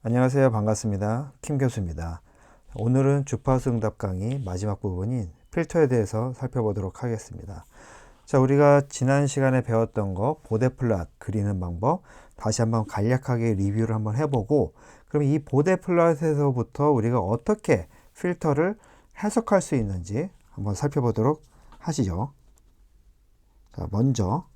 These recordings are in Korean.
안녕하세요. 반갑습니다. 킴 교수입니다. 오늘은 주파수 응답 강의 마지막 부분인 필터에 대해서 살펴보도록 하겠습니다. 자, 우리가 지난 시간에 배웠던 거 보데 플롯 그리는 방법 다시 한번 간략하게 리뷰를 한번 해보고, 그럼 이 보데 플롯에서부터 우리가 어떻게 필터를 해석할 수 있는지 한번 살펴보도록 하시죠. 자, 먼저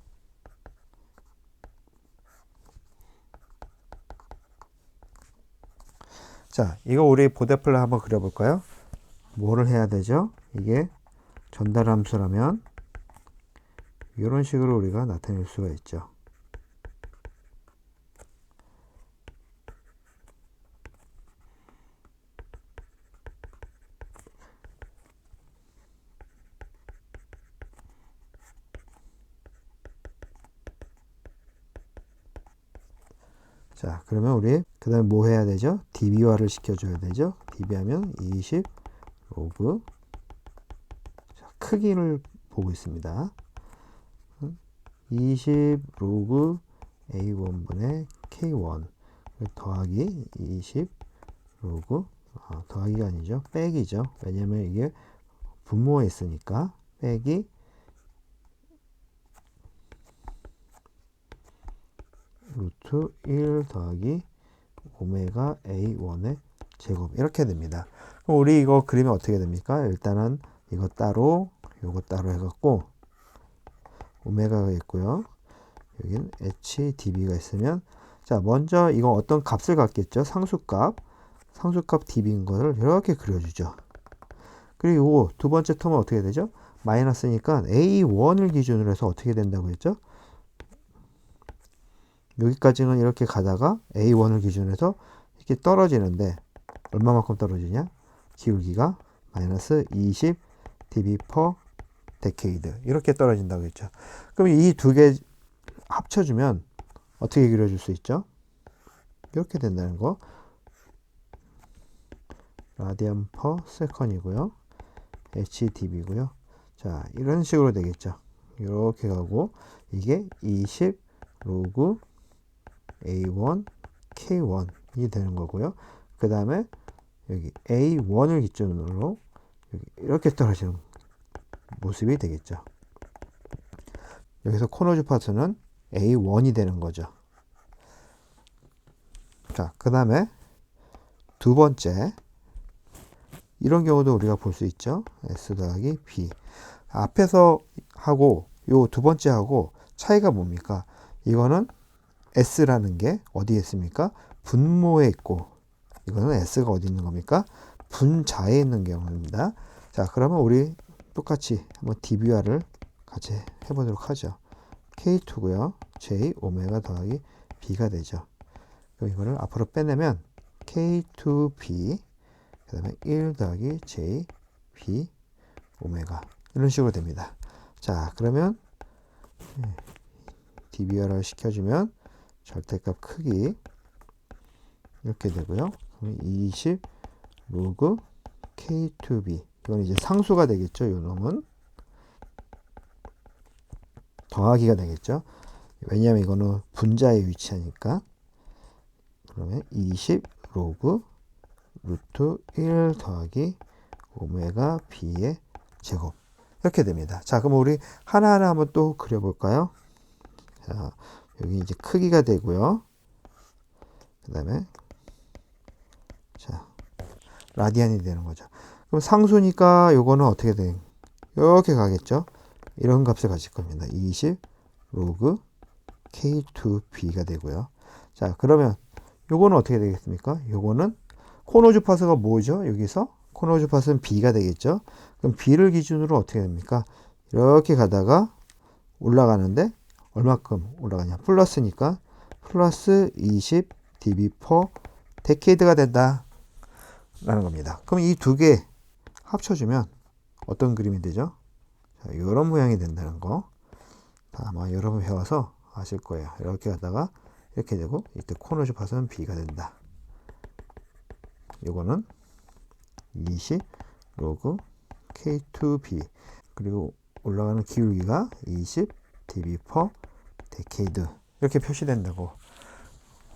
자, 이거 우리 보데 플롯 한번 그려볼까요? 뭐를 해야 되죠? 이게 전달 함수라면 이런 식으로 우리가 나타낼 수가 있죠. 자, 그러면 우리 그 다음에 뭐 해야 되죠? db화를 시켜줘야 되죠. db하면 20 로그, 자, 크기를 보고 있습니다. 20 로그 a1분의 k1 더하기 20 로그, 더하기가 아니죠, 빼기죠. 왜냐면 이게 분모에 있으니까 빼기 루트 1 더하기 오메가 a1의 제곱, 이렇게 됩니다. 그럼 우리 이거 그리면 어떻게 됩니까? 일단은 이거 따로 요거 따로 해갖고 오메가가 있고요. 여긴 hdb가 있으면, 자, 먼저 이거 어떤 값을 갖겠죠? 상수값 db인 거를 이렇게 그려주죠. 그리고 두 번째 텀은 어떻게 되죠? 마이너스니까 a1을 기준으로 해서 어떻게 된다고 했죠? 여기까지는 이렇게 가다가 A1을 기준으로 해서 이렇게 떨어지는데 얼마만큼 떨어지냐? 기울기가 마이너스 20 dB per decade 이렇게 떨어진다고 했죠. 그럼 이 두 개 합쳐주면 어떻게 그려줄 수 있죠? 이렇게 된다는 거. 라디안 per second이고요. HdB고요. 자, 이런 식으로 되겠죠. 이렇게 가고 이게 20 로그 A1, K1이 되는 거고요. 그 다음에 여기 A1을 기준으로 이렇게 떨어지는 모습이 되겠죠. 여기서 코너 주파수는 A1이 되는 거죠. 자, 그 다음에 두 번째, 이런 경우도 우리가 볼 수 있죠. S 더하기 B. 앞에서 하고 요 두 번째 하고 차이가 뭡니까? 이거는 S라는 게 어디에 있습니까? 분모에 있고, 이거는 S가 어디 있는 겁니까? 분자에 있는 경우입니다. 자, 그러면 우리 똑같이 한번 db화를 같이 해보도록 하죠. K2고요. J 오메가 더하기 B가 되죠. 그럼 이거를 앞으로 빼내면 K2B, 그 다음에 1 더하기 J B 오메가, 이런 식으로 됩니다. 자, 그러면 db화를 시켜주면 절대값 크기 이렇게 되고요. 20 로그 K2B, 이건 이제 상수가 되겠죠. 요 놈은 더하기가 되겠죠. 왜냐하면 이거는 분자에 위치하니까. 그러면 20 로그 루트 1 더하기 오메가 B의 제곱, 이렇게 됩니다. 자, 그럼 우리 하나하나 한번 또 그려볼까요? 자, 여기 이제 크기가 되고요. 그 다음에 자, 라디안이 되는 거죠. 그럼 상수니까 요거는 어떻게 돼? 이렇게 가겠죠. 이런 값을 가질 겁니다. 20 로그 K2B가 되고요. 자, 그러면 요거는 어떻게 되겠습니까? 요거는 코너 주파수가 뭐죠? 여기서 코너 주파수는 B가 되겠죠. 그럼 B를 기준으로 어떻게 됩니까? 이렇게 가다가 올라가는데 얼마큼 올라가냐? 플러스니까 플러스 20 dB per decade가 된다 라는 겁니다. 그럼 이 두 개 합쳐주면 어떤 그림이 되죠? 자, 이런 모양이 된다는 거 아마 여러분 배워서 아실 거예요. 이렇게 가다가 이렇게 되고 이때 코너 주파수는 B가 된다. 이거는 20 로그 K2B, 그리고 올라가는 기울기가 20 dB per decade, 이렇게 표시된다고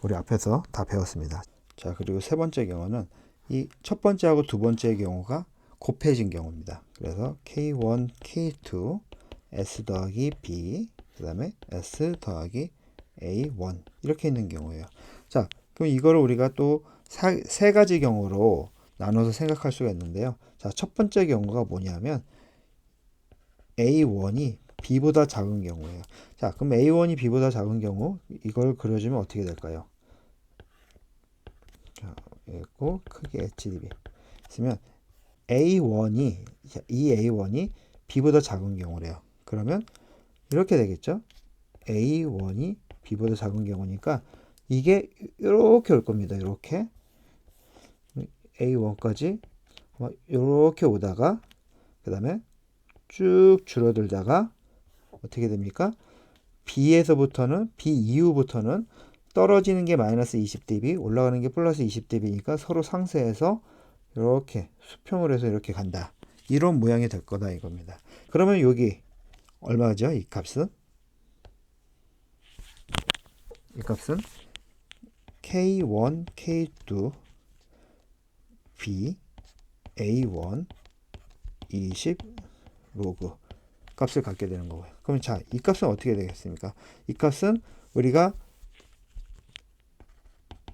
우리 앞에서 다 배웠습니다. 자, 그리고 세 번째 경우는 이 첫 번째하고 두 번째 경우가 곱해진 경우입니다. 그래서 K1, K2, S 더하기 B, 그 다음에 S 더하기 A1 이렇게 있는 경우예요. 자, 그럼 이거를 우리가 또 세 가지 경우로 나눠서 생각할 수가 있는데요. 자, 첫 번째 경우가 뭐냐면 A1이 B보다 작은 경우예요. 자, 그럼 A1이 B보다 작은 경우 이걸 그려주면 어떻게 될까요? 자, 그리고 크게 HDB 있으면 A1이 이 A1이 B보다 작은 경우래요. 그러면 이렇게 되겠죠? A1이 B보다 작은 경우니까 이게 이렇게 올 겁니다. 이렇게 A1까지 이렇게 오다가 그 다음에 쭉 줄어들다가 어떻게 됩니까? B에서부터는 B 이후부터는 떨어지는 게 마이너스 20dB, 올라가는 게 플러스 20dB니까 서로 상쇄해서 이렇게 수평을 해서 이렇게 간다. 이런 모양이 될 거다 이겁니다. 그러면 여기 얼마죠? 이 값은? 이 값은 K1, K2, B, A1, 20 로그 값을 갖게 되는 거고요. 그럼 자, 이 값은 어떻게 되겠습니까? 이 값은 우리가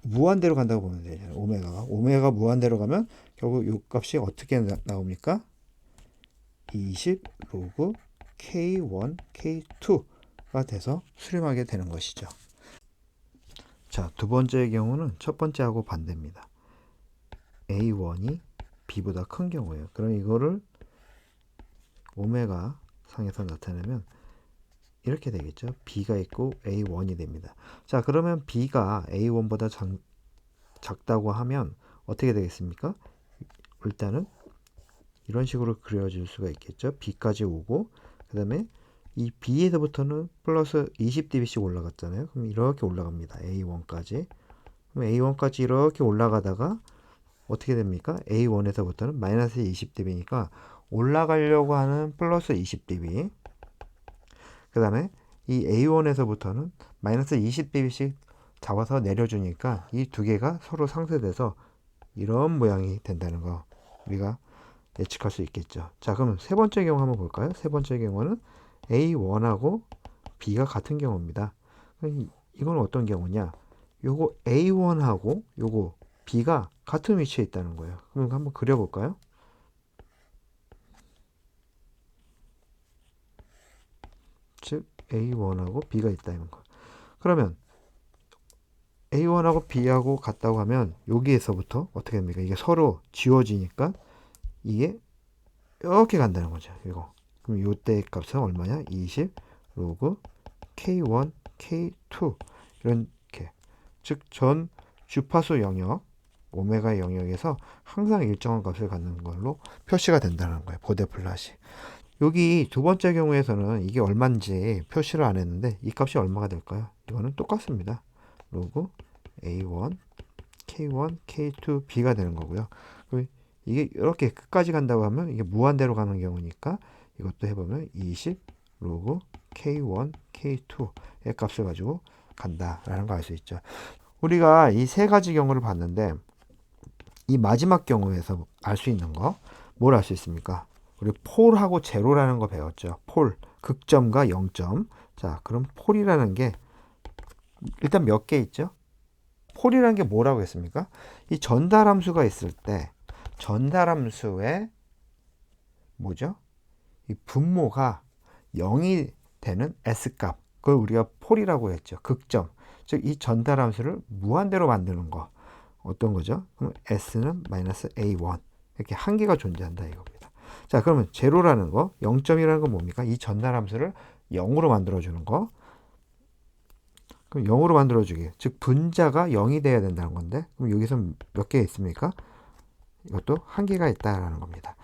무한대로 간다고 보면 되잖아요. 오메가가 무한대로 가면 결국 이 값이 어떻게 나옵니까? 20 로그 K1, K2가 돼서 수렴하게 되는 것이죠. 자, 두 번째의 경우는 첫 번째하고 반대입니다. A1이 B보다 큰 경우예요. 그럼 이거를 오메가 상에서 나타내면 이렇게 되겠죠. B가 있고 A1이 됩니다. 자, 그러면 B가 A1보다 작다고 하면 어떻게 되겠습니까? 일단은 이런 식으로 그려줄 수가 있겠죠. B까지 오고 그 다음에 이 B에서부터는 플러스 20dB씩 올라갔잖아요. 그럼 이렇게 올라갑니다. A1까지. 그럼 A1까지 이렇게 올라가다가 어떻게 됩니까? A1에서부터는 마이너스 20dB니까 올라가려고 하는 플러스 20dB. 그 다음에 이 A1에서부터는 마이너스 20dB씩 잡아서 내려주니까 이 두 개가 서로 상쇄돼서 이런 모양이 된다는 거 우리가 예측할 수 있겠죠. 자, 그럼 세 번째 경우 한번 볼까요? 세 번째 경우는 A1하고 B가 같은 경우입니다. 이건 어떤 경우냐? 요거 A1하고 요거 B가 같은 위치에 있다는 거예요. 그럼 한번 그려볼까요? 즉 A1하고 B가 있다는 거. 그러면 A1하고 B하고 같다고 하면 여기에서부터 어떻게 됩니까? 이게 서로 지워지니까 이게 이렇게 간다는 거죠. 이거. 그럼 요때 값은 얼마냐? 20 로그 K1, K2 이렇게. 즉 전 주파수 영역 오메가 영역에서 항상 일정한 값을 갖는 걸로 표시가 된다는 거예요. 보데 플랫이. 여기 두 번째 경우에서는 이게 얼마인지 표시를 안 했는데 이 값이 얼마가 될까요? 이거는 똑같습니다. 로그 A1, K1, K2, B가 되는 거고요. 이게 이렇게 끝까지 간다고 하면 이게 무한대로 가는 경우니까 이것도 해보면 20 로그 K1, K2의 값을 가지고 간다라는 거 알 수 있죠. 우리가 이 세 가지 경우를 봤는데 이 마지막 경우에서 알 수 있는 거 뭘 알 수 있습니까? 우리 폴하고 제로라는 거 배웠죠. 폴, 극점과 0점. 자, 그럼 폴이라는 게 일단 몇 개 있죠? 폴이라는 게 뭐라고 했습니까? 이 전달함수가 있을 때 전달함수의 뭐죠? 이 분모가 0이 되는 S값. 그걸 우리가 폴이라고 했죠. 극점. 즉 이 전달함수를 무한대로 만드는 거. 어떤 거죠? 그럼 S는 마이너스 A1. 이렇게 한계가 존재한다 이겁니다. 자, 그러면 제로라는 거, 0점이라는 건 뭡니까? 이 전달함수를 0으로 만들어주는 거. 그럼 0으로 만들어주기. 즉 분자가 0이 돼야 된다는 건데 그럼 여기서 몇 개 있습니까? 이것도 한계가 있다라는 겁니다.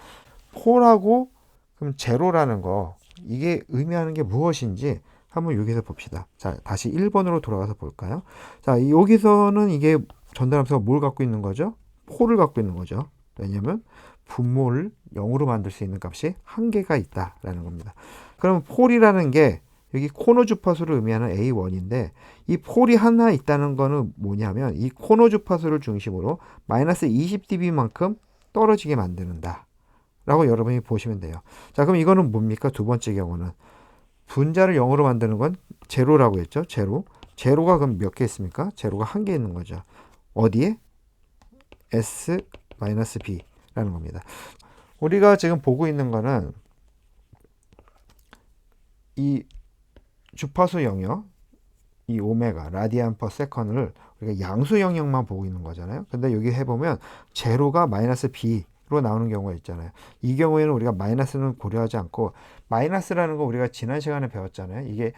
폴하고 그럼 제로라는 거 이게 의미하는 게 무엇인지 한번 여기서 봅시다. 자, 다시 1번으로 돌아가서 볼까요? 자, 여기서는 이게 전달함수가 뭘 갖고 있는 거죠? 폴을 갖고 있는 거죠. 왜냐하면 분모를 0으로 만들 수 있는 값이 한계가 있다라는 겁니다. 그럼 폴이라는 게 여기 코너 주파수를 의미하는 A1인데 이 폴이 하나 있다는 거는 뭐냐면 이 코너 주파수를 중심으로 마이너스 20dB만큼 떨어지게 만드는다 라고 여러분이 보시면 돼요. 자, 그럼 이거는 뭡니까? 두 번째 경우는 분자를 0으로 만드는 건 제로라고 했죠. 제로가 그럼 몇 개 있습니까? 제로가 한 개 있는 거죠. 어디에? S-B라는 겁니다. 우리가 지금 보고 있는 거는 이 주파수 영역, 이 오메가, 라디안 퍼 세컨을 우리가 양수 영역만 보고 있는 거잖아요. 근데 여기 해보면 제로가 마이너스 B로 나오는 경우가 있잖아요. 이 경우에는 우리가 마이너스는 고려하지 않고, 마이너스라는 거 우리가 지난 시간에 배웠잖아요. 이게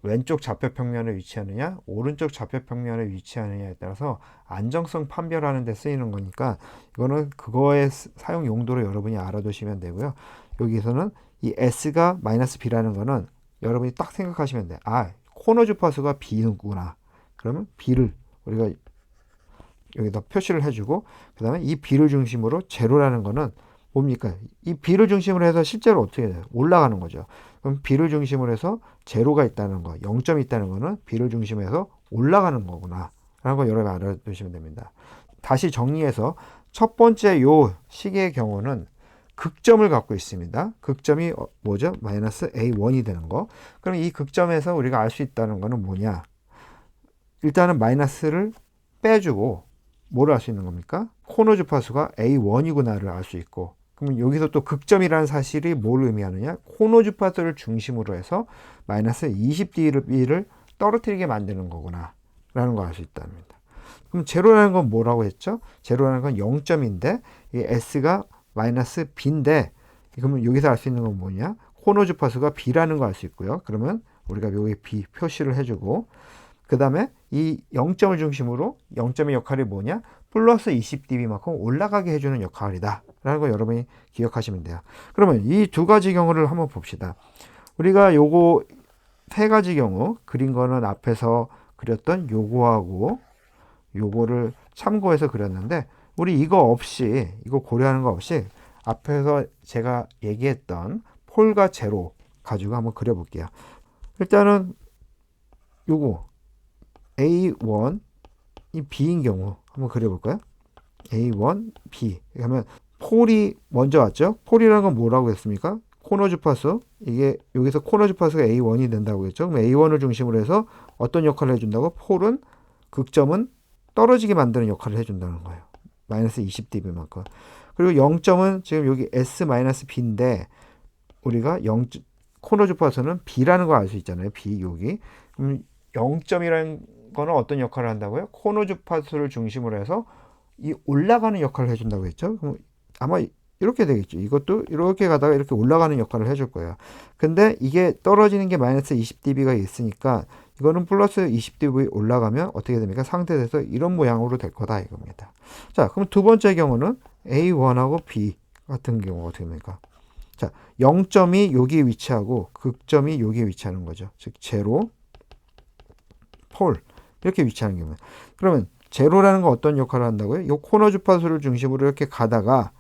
왼쪽 좌표평면에 위치하느냐 오른쪽 좌표평면에 위치하느냐에 따라서 안정성 판별하는 데 쓰이는 거니까 이거는 그거의 사용 용도로 여러분이 알아두시면 되고요. 여기서는 이 S가 마이너스 B라는 거는 여러분이 딱 생각하시면 돼. 아, 코너 주파수가 B구나. 그러면 B를 우리가 여기다 표시를 해주고, 그 다음에 이 B를 중심으로 제로라는 거는 뭡니까? 이 B를 중심으로 해서 실제로 어떻게 돼요? 올라가는 거죠. 그럼 B를 중심으로 해서 제로가 있다는 거, 0점이 있다는 거는 B를 중심으로 해서 올라가는 거구나 라는 거 여러분 알아두시면 됩니다. 다시 정리해서 첫 번째 요 식의 경우는 극점을 갖고 있습니다. 극점이 뭐죠? 마이너스 A1이 되는 거. 그럼 이 극점에서 우리가 알 수 있다는 거는 뭐냐? 일단은 마이너스를 빼주고 뭐를 알 수 있는 겁니까? 코너 주파수가 A1이구나를 알 수 있고, 그럼 여기서 또 극점이라는 사실이 뭘 의미하느냐? 코너 주파수를 중심으로 해서 마이너스 20dB를 떨어뜨리게 만드는 거구나 라는 걸 알 수 있답니다. 그럼 제로라는 건 뭐라고 했죠? 제로라는 건 0점인데 이 S가 마이너스 B인데, 그러면 여기서 알 수 있는 건 뭐냐? 코너 주파수가 B라는 거 알 수 있고요. 그러면 우리가 여기 B 표시를 해주고, 그 다음에 이 0점을 중심으로 0점의 역할이 뭐냐? 플러스 20dB만큼 올라가게 해주는 역할이다 라는 거 여러분이 기억하시면 돼요. 그러면 이 두 가지 경우를 한번 봅시다. 우리가 요거 세 가지 경우 그린 거는 앞에서 그렸던 요거하고 요거를 참고해서 그렸는데, 우리 이거 없이, 이거 고려하는 거 없이 앞에서 제가 얘기했던 폴과 제로 가지고 한번 그려볼게요. 일단은 요거 A1 이 B인 경우 한번 그려볼까요? A1 B 하면 폴이 먼저 왔죠. 폴이라는 건 뭐라고 했습니까? 코너 주파수. 이게 여기서 코너 주파수가 A1이 된다고 했죠. 그럼 A1을 중심으로 해서 어떤 역할을 해준다고? 폴은 극점은 떨어지게 만드는 역할을 해준다는 거예요. 마이너스 20dB만큼. 그리고 0점은 지금 여기 S-B인데 우리가 코너 주파수는 B라는 걸 알 수 있잖아요. B 여기. 그럼 0점이라는 거는 어떤 역할을 한다고요? 코너 주파수를 중심으로 해서 이 올라가는 역할을 해준다고 했죠. 그럼 아마 이렇게 되겠죠. 이것도 이렇게 가다가 이렇게 올라가는 역할을 해줄 거예요. 근데 이게 떨어지는 게 마이너스 20dB가 있으니까 이거는 플러스 20dB 올라가면 어떻게 됩니까? 상태에서 이런 모양으로 될 거다 이겁니다. 자, 그럼 두 번째 경우는 A1하고 B 같은 경우가 어떻게 됩니까? 자, 0점이 여기 위치하고 극점이 여기 위치하는 거죠. 즉 제로, 폴 이렇게 위치하는 경우. 그러면 제로라는 건 어떤 역할을 한다고요? 이 코너 주파수를 중심으로 이렇게 가다가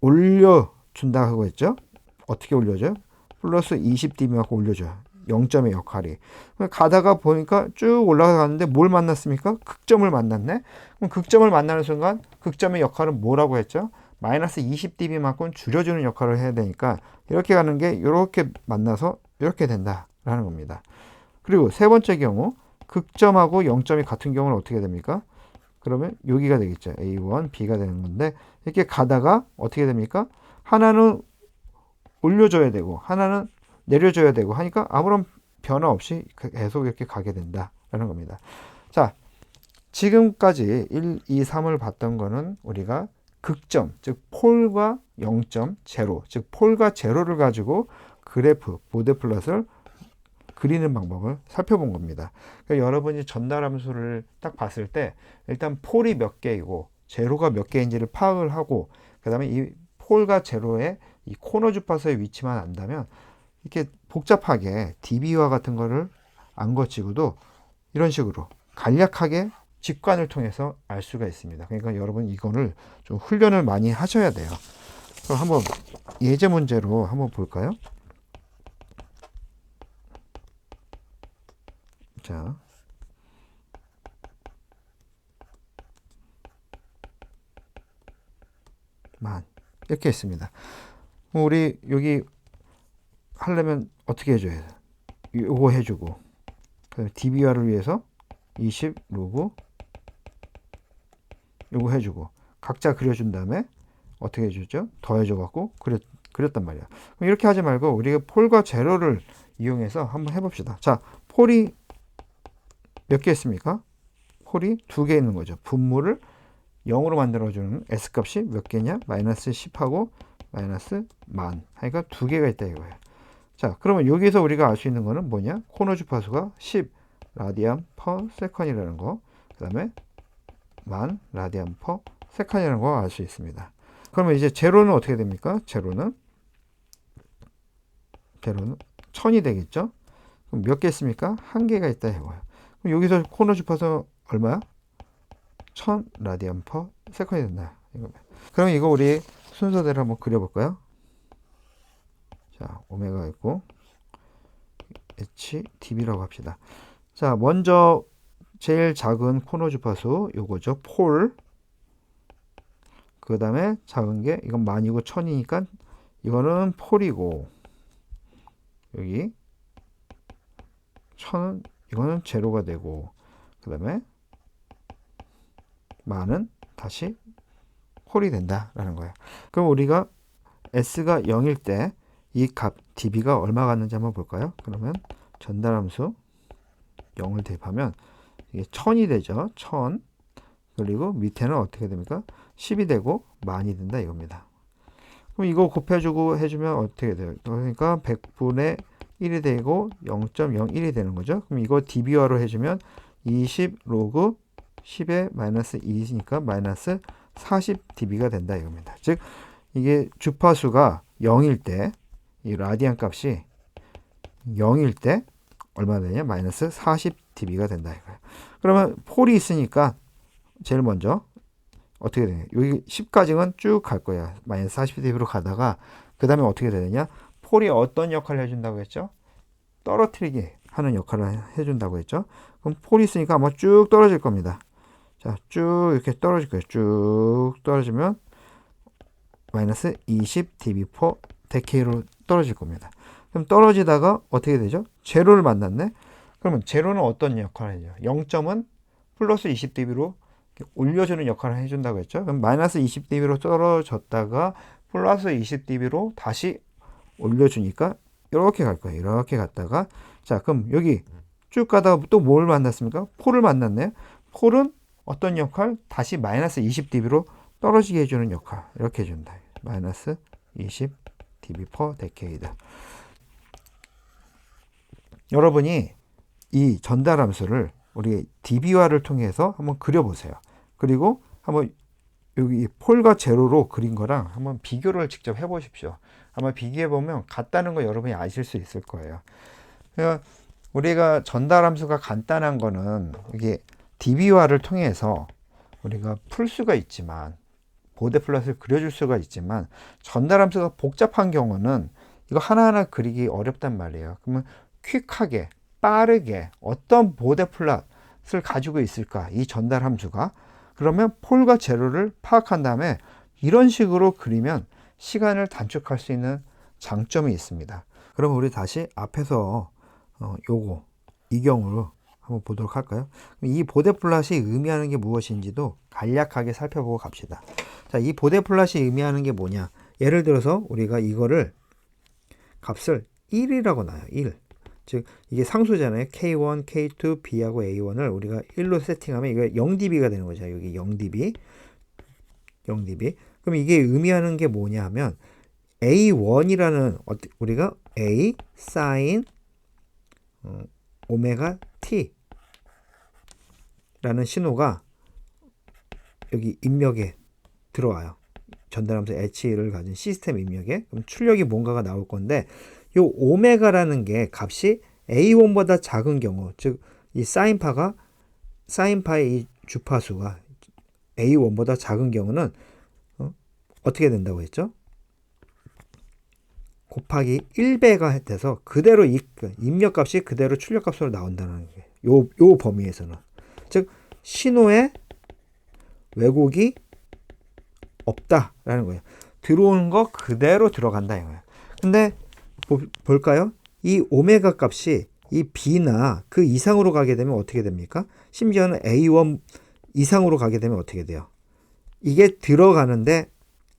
올려준다 하고 했죠? 어떻게 올려줘요? 플러스 20dB만큼 올려줘요. 0점의 역할이. 가다가 보니까 쭉 올라가는데 뭘 만났습니까? 극점을 만났네? 그럼 극점을 만나는 순간 극점의 역할은 뭐라고 했죠? 마이너스 20dB만큼 줄여주는 역할을 해야 되니까 이렇게 가는 게 이렇게 만나서 이렇게 된다라는 겁니다. 그리고 세 번째 경우 극점하고 0점이 같은 경우는 어떻게 됩니까? 그러면 여기가 되겠죠. A1, B가 되는 건데 이렇게 가다가 어떻게 됩니까? 하나는 올려줘야 되고 하나는 내려줘야 되고 하니까 아무런 변화 없이 계속 이렇게 가게 된다라는 겁니다. 자, 지금까지 1, 2, 3을 봤던 거는 우리가 극점, 즉 폴과 0점, 제로, 즉 폴과 제로를 가지고 그래프, 보드 플롯을 그리는 방법을 살펴본 겁니다. 그러니까 여러분이 전달함수를 딱 봤을 때 일단 폴이 몇 개이고 제로가 몇 개인지를 파악을 하고, 그 다음에 이 폴과 제로의 이 코너 주파수의 위치만 안다면 이렇게 복잡하게 dB와 같은 거를 안 거치고도 이런 식으로 간략하게 직관을 통해서 알 수가 있습니다. 그러니까 여러분 이거를 좀 훈련을 많이 하셔야 돼요. 그럼 한번 예제 문제로 한번 볼까요? 자, 만 이렇게 있습니다. 우리 여기 하려면 어떻게 해줘야 돼? 요거 해주고 DB화를 위해서 20 로그 요거 해주고 각자 그려준 다음에 어떻게 해주죠? 더해줘 갖고 그렸단 말이야. 그럼 이렇게 하지 말고 우리가 폴과 제로를 이용해서 한번 해봅시다. 자, 폴이 몇 개 있습니까? 폴이 2개 있는 거죠. 분모를 0으로 만들어주는 S값이 몇 개냐? 마이너스 10하고 마이너스 만. 하니까 2개가 있다 이거예요. 자, 그러면 여기서 우리가 알 수 있는 거는 뭐냐? 코너 주파수가 10 라디안 퍼 세컨이라는 거. 그 다음에 만 라디안 퍼 세컨이라는 거 알 수 있습니다. 그러면 이제 제로는 어떻게 됩니까? 제로는 1000이 되겠죠? 그럼 몇 개 있습니까? 1개가 있다 이거예요. 그럼 여기서 코너 주파수 얼마야? 1000 라디안 퍼 세컨이 된다. 그럼 이거 우리 순서대로 한번 그려볼까요? 자, 오메가 있고 HdB라고 합시다. 자, 먼저 제일 작은 코너 주파수 요거죠. 폴. 그 다음에 작은 게 이건 만이고 1000이니까 이거는 폴이고 여기 1000은 이거는 제로가 되고 그 다음에 만은 다시 폴이 된다라는 거예요. 그럼 우리가 S가 0일 때 이 값 dB가 얼마 같는지 한번 볼까요? 그러면 전달함수 0을 대입하면 이게 1000이 되죠. 1000. 그리고 밑에는 어떻게 됩니까? 10이 되고 만이 된다 이겁니다. 그럼 이거 곱해주고 해주면 어떻게 돼요? 그러니까 100분의 1이 되고 0.01이 되는 거죠. 그럼 이거 dB화로 해주면 20 로그 10의 마이너스 2니까 마이너스 40 dB가 된다 이겁니다. 즉 이게 주파수가 0일 때 이 라디안 값이 0일 때 얼마 되냐? 마이너스 40 dB가 된다 이거예요. 그러면 폴이 있으니까 제일 먼저 어떻게 되냐? 여기 10까지는 쭉 갈 거야. 마이너스 40 dB로 가다가 그 다음에 어떻게 되느냐? 폴이 어떤 역할을 해준다고 했죠? 떨어뜨리게 하는 역할을 해준다고 했죠? 그럼 폴이 있으니까 아마 쭉 떨어질 겁니다. 자, 쭉 이렇게 떨어질 거예요. 쭉 떨어지면 마이너스 20 dB per decade로 떨어질 겁니다. 그럼 떨어지다가 어떻게 되죠? 제로를 만났네? 그러면 제로는 어떤 역할을 해요? 0점은 플러스 20 dB로 올려주는 역할을 해준다고 했죠? 그럼 마이너스 20 dB로 떨어졌다가 플러스 20 dB로 다시 올려주니까 이렇게 갈 거예요. 이렇게 갔다가 자, 그럼 여기 쭉 가다가 또 뭘 만났습니까? 폴을 만났네요. 폴은 어떤 역할? 다시 마이너스 20 dB로 떨어지게 해주는 역할. 이렇게 해준다. 마이너스 20 dB per decade. 여러분이 이 전달 함수를 우리 dB화를 통해서 한번 그려보세요. 그리고 한번 여기 폴과 제로로 그린 거랑 한번 비교를 직접 해보십시오. 아마 비교해보면 같다는 거 여러분이 아실 수 있을 거예요. 그러니까 우리가 전달 함수가 간단한 거는 이게 dB화를 통해서 우리가 풀 수가 있지만 보대 플롯을 그려줄 수가 있지만 전달 함수가 복잡한 경우는 이거 하나하나 그리기 어렵단 말이에요. 그러면 퀵하게 빠르게 어떤 보대 플롯을 가지고 있을까 이 전달 함수가 그러면 폴과 제로를 파악한 다음에 이런 식으로 그리면 시간을 단축할 수 있는 장점이 있습니다. 그럼 우리 다시 앞에서 요거 이 경우로 한번 보도록 할까요? 이 보대 플롯이 의미하는 게 무엇인지도 간략하게 살펴보고 갑시다. 자, 이 보대 플롯이 의미하는 게 뭐냐? 예를 들어서 우리가 이거를 값을 1이라고 놔요. 1. 즉 이게 상수잖아요. K1, K2, B하고 A1을 우리가 1로 세팅하면 이거 0dB가 되는 거죠. 여기 0dB. 0dB. 그럼 이게 의미하는 게 뭐냐 하면 A1이라는 우리가 A sin 오메가 T 라는 신호가 여기 입력에 들어와요. 전달함수 H를 가진 시스템 입력에. 그럼 출력이 뭔가가 나올 건데 요 오메가라는 게 값이 A1보다 작은 경우, 즉 이 사인파의 이 주파수가 A1보다 작은 경우는 어떻게 된다고 했죠? 곱하기 1배가 돼서 그대로 입력값이 그대로 출력값으로 나온다는 게 요 범위에서는. 즉 신호에 왜곡이 없다라는 거예요. 들어오는 거 그대로 들어간다 이거예요. 근데 볼까요? 이 오메가 값이 이 B나 그 이상으로 가게 되면 어떻게 됩니까? 심지어는 A1 이상으로 가게 되면 어떻게 돼요? 이게 들어가는데,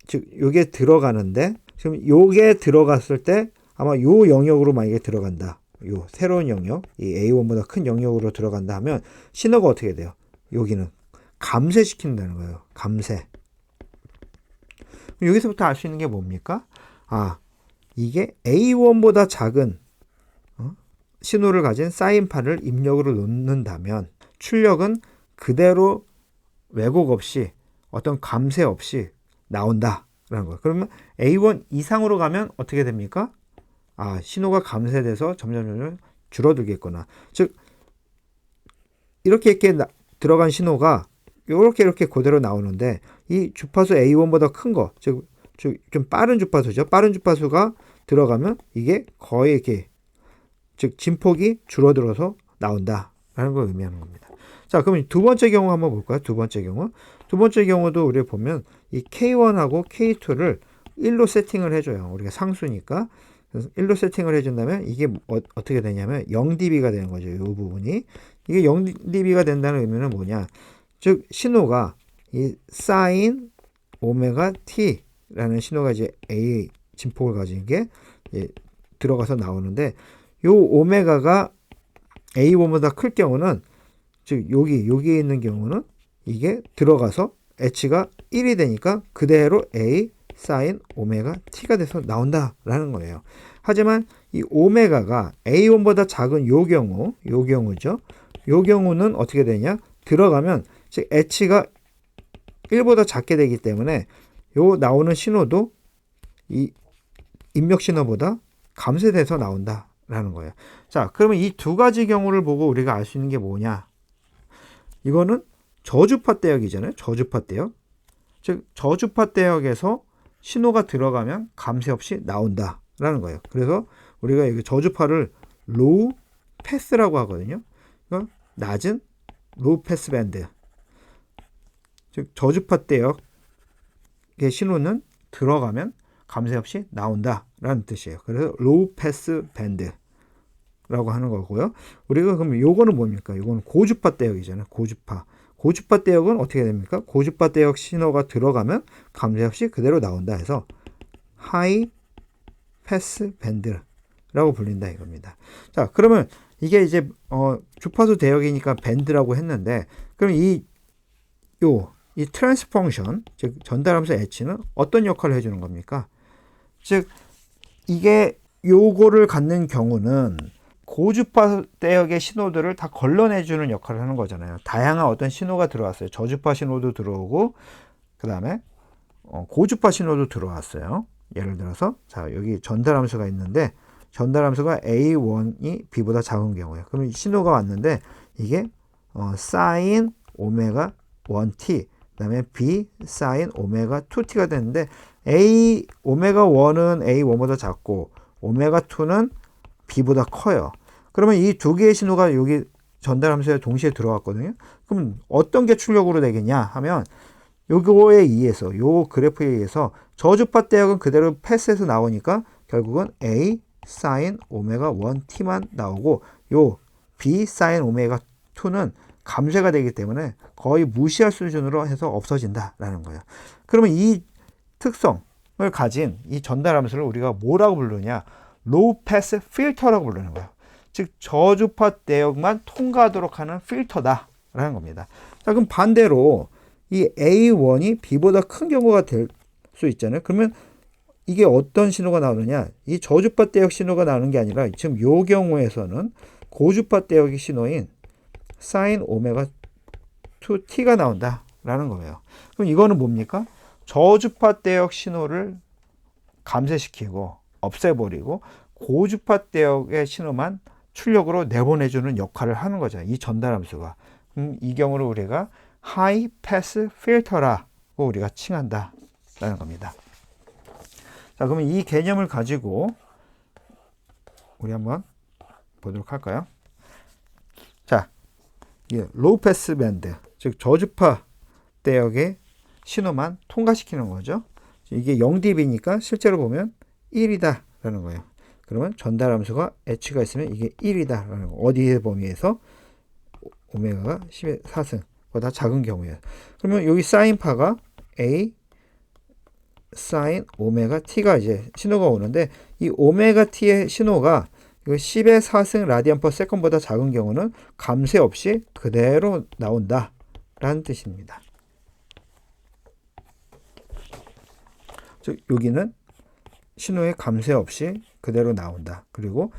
즉 요게 들어가는데 지금 요게 들어갔을 때 아마 요 영역으로 만약에 들어간다. 요 새로운 영역, 이 A1보다 큰 영역으로 들어간다 하면 신호가 어떻게 돼요? 여기는 감쇄시킨다는 거예요. 감쇄. 여기서부터 알 수 있는 게 뭡니까? 아, 이게 A1보다 작은 신호를 가진 사인판을 입력으로 놓는다면 출력은 그대로 왜곡 없이 어떤 감쇄 없이 나온다라는 거예요. 그러면 A1 이상으로 가면 어떻게 됩니까? 아, 신호가 감쇄돼서 점점 줄어들겠구나. 즉 이렇게 들어간 신호가 이렇게 그대로 나오는데 이 주파수 A1보다 큰 거, 즉 좀 빠른 주파수죠. 빠른 주파수가 들어가면 이게 거의 이렇게 즉 진폭이 줄어들어서 나온다라는 걸 의미하는 겁니다. 자, 그럼 두 번째 경우 한번 볼까요? 두 번째 경우도 우리가 보면 이 K1하고 K2를 1로 세팅을 해줘요. 우리가 상수니까. 그래서 1로 세팅을 해준다면 이게 어떻게 되냐면 0dB가 되는 거죠. 이 부분이. 이게 0dB가 된다는 의미는 뭐냐? 즉 신호가 이 사인 오메가 t라는 신호가 이제 A 진폭을 가진 게 들어가서 나오는데 요 오메가가 A1보다 클 경우는 즉 여기에 있는 경우는 이게 들어가서 H가 1이 되니까 그대로 A 사인 오메가 t가 돼서 나온다라는 거예요. 하지만 이 오메가가 A1보다 작은 요 경우죠. 요 경우는 어떻게 되냐? 들어가면 즉 H가 1보다 작게 되기 때문에 요 나오는 신호도 이 입력 신호보다 감쇄돼서 나온다라는 거예요. 자, 그러면 이 두 가지 경우를 보고 우리가 알 수 있는 게 뭐냐? 이거는 저주파 대역이잖아요. 저주파 대역. 즉 저주파 대역에서 신호가 들어가면 감쇄 없이 나온다라는 거예요. 그래서 우리가 여기 저주파를 로우 패스라고 하거든요. 그러니까 낮은 로우 패스 밴드. 즉 저주파 대역의 신호는 들어가면 감쇄 없이 나온다라는 뜻이에요. 그래서 로우 패스 밴드라고 하는 거고요. 우리가 그럼 요거는 뭡니까? 요거는 고주파 대역이잖아요. 고주파 대역은 어떻게 됩니까? 고주파 대역 신호가 들어가면 감쇄 없이 그대로 나온다 해서 하이 패스 밴드라고 불린다 이겁니다. 자, 그러면 이게 이제 주파수 대역이니까 밴드라고 했는데 그럼 이 트랜스 펑션, 즉 전달함수 H는 어떤 역할을 해주는 겁니까? 즉 이게 요거를 갖는 경우는 고주파 대역의 신호들을 다 걸러내주는 역할을 하는 거잖아요. 다양한 어떤 신호가 들어왔어요. 저주파 신호도 들어오고 그 다음에 고주파 신호도 들어왔어요. 예를 들어서 자 여기 전달함수가 있는데 전달함수가 A1이 B보다 작은 경우에 그러면 신호가 왔는데 이게 사인 오메가 1t 그 다음에 B 사인 오메가 2t가 되는데 A 오메가 1은 A1보다 작고 오메가 2는 B보다 커요. 그러면 이 두 개의 신호가 여기 전달함수에 동시에 들어왔거든요. 그럼 어떤 게 출력으로 되겠냐 하면 요거에 의해서 요 그래프에 의해서 저주파 대역은 그대로 패스해서 나오니까 결국은 A 사인 오메가 1t만 나오고 요 B 사인 오메가 2는 감쇄가 되기 때문에 거의 무시할 수준으로 해서 없어진다라는 거예요. 그러면 이 특성을 가진 이 전달함수를 우리가 뭐라고 부르냐? 로우 패스 필터라고 부르는 거예요. 즉 저주파 대역만 통과하도록 하는 필터다라는 겁니다. 자, 그럼 반대로 이 A1이 B보다 큰 경우가 될 수 있잖아요. 그러면 이게 어떤 신호가 나오느냐? 이 저주파 대역 신호가 나오는 게 아니라 지금 요 경우에서는 고주파 대역의 신호인 사인 오메가 2t가 나온다라는 거예요. 그럼 이거는 뭡니까? 저주파 대역 신호를 감쇄시키고 없애버리고 고주파 대역의 신호만 출력으로 내보내주는 역할을 하는 거죠. 이 전달함수가. 이 경우를 우리가 하이 패스 필터라고 우리가 칭한다라는 겁니다. 자, 그러면 이 개념을 가지고 우리 한번 보도록 할까요? 자, 이게 로우 패스 밴드, 즉 저주파 대역의 신호만 통과시키는 거죠. 이게 0dB니까 실제로 보면 1이다 라는 거예요. 그러면 전달 함수가 h가 있으면 이게 1이다 라는 거. 어디의 범위에서? 오메가가 10의 4승보다 작은 경우에. 그러면 여기 사인파가 a 사인 오메가 t가 이제 신호가 오는데, 이 오메가 t의 신호가 이거 10의 4승 라디안 퍼 세컨보다 작은 경우는 감쇄 없이 그대로 나온다 라는 뜻입니다. 즉 여기는 신호의 감쇄 없이 그대로 나온다. 그리고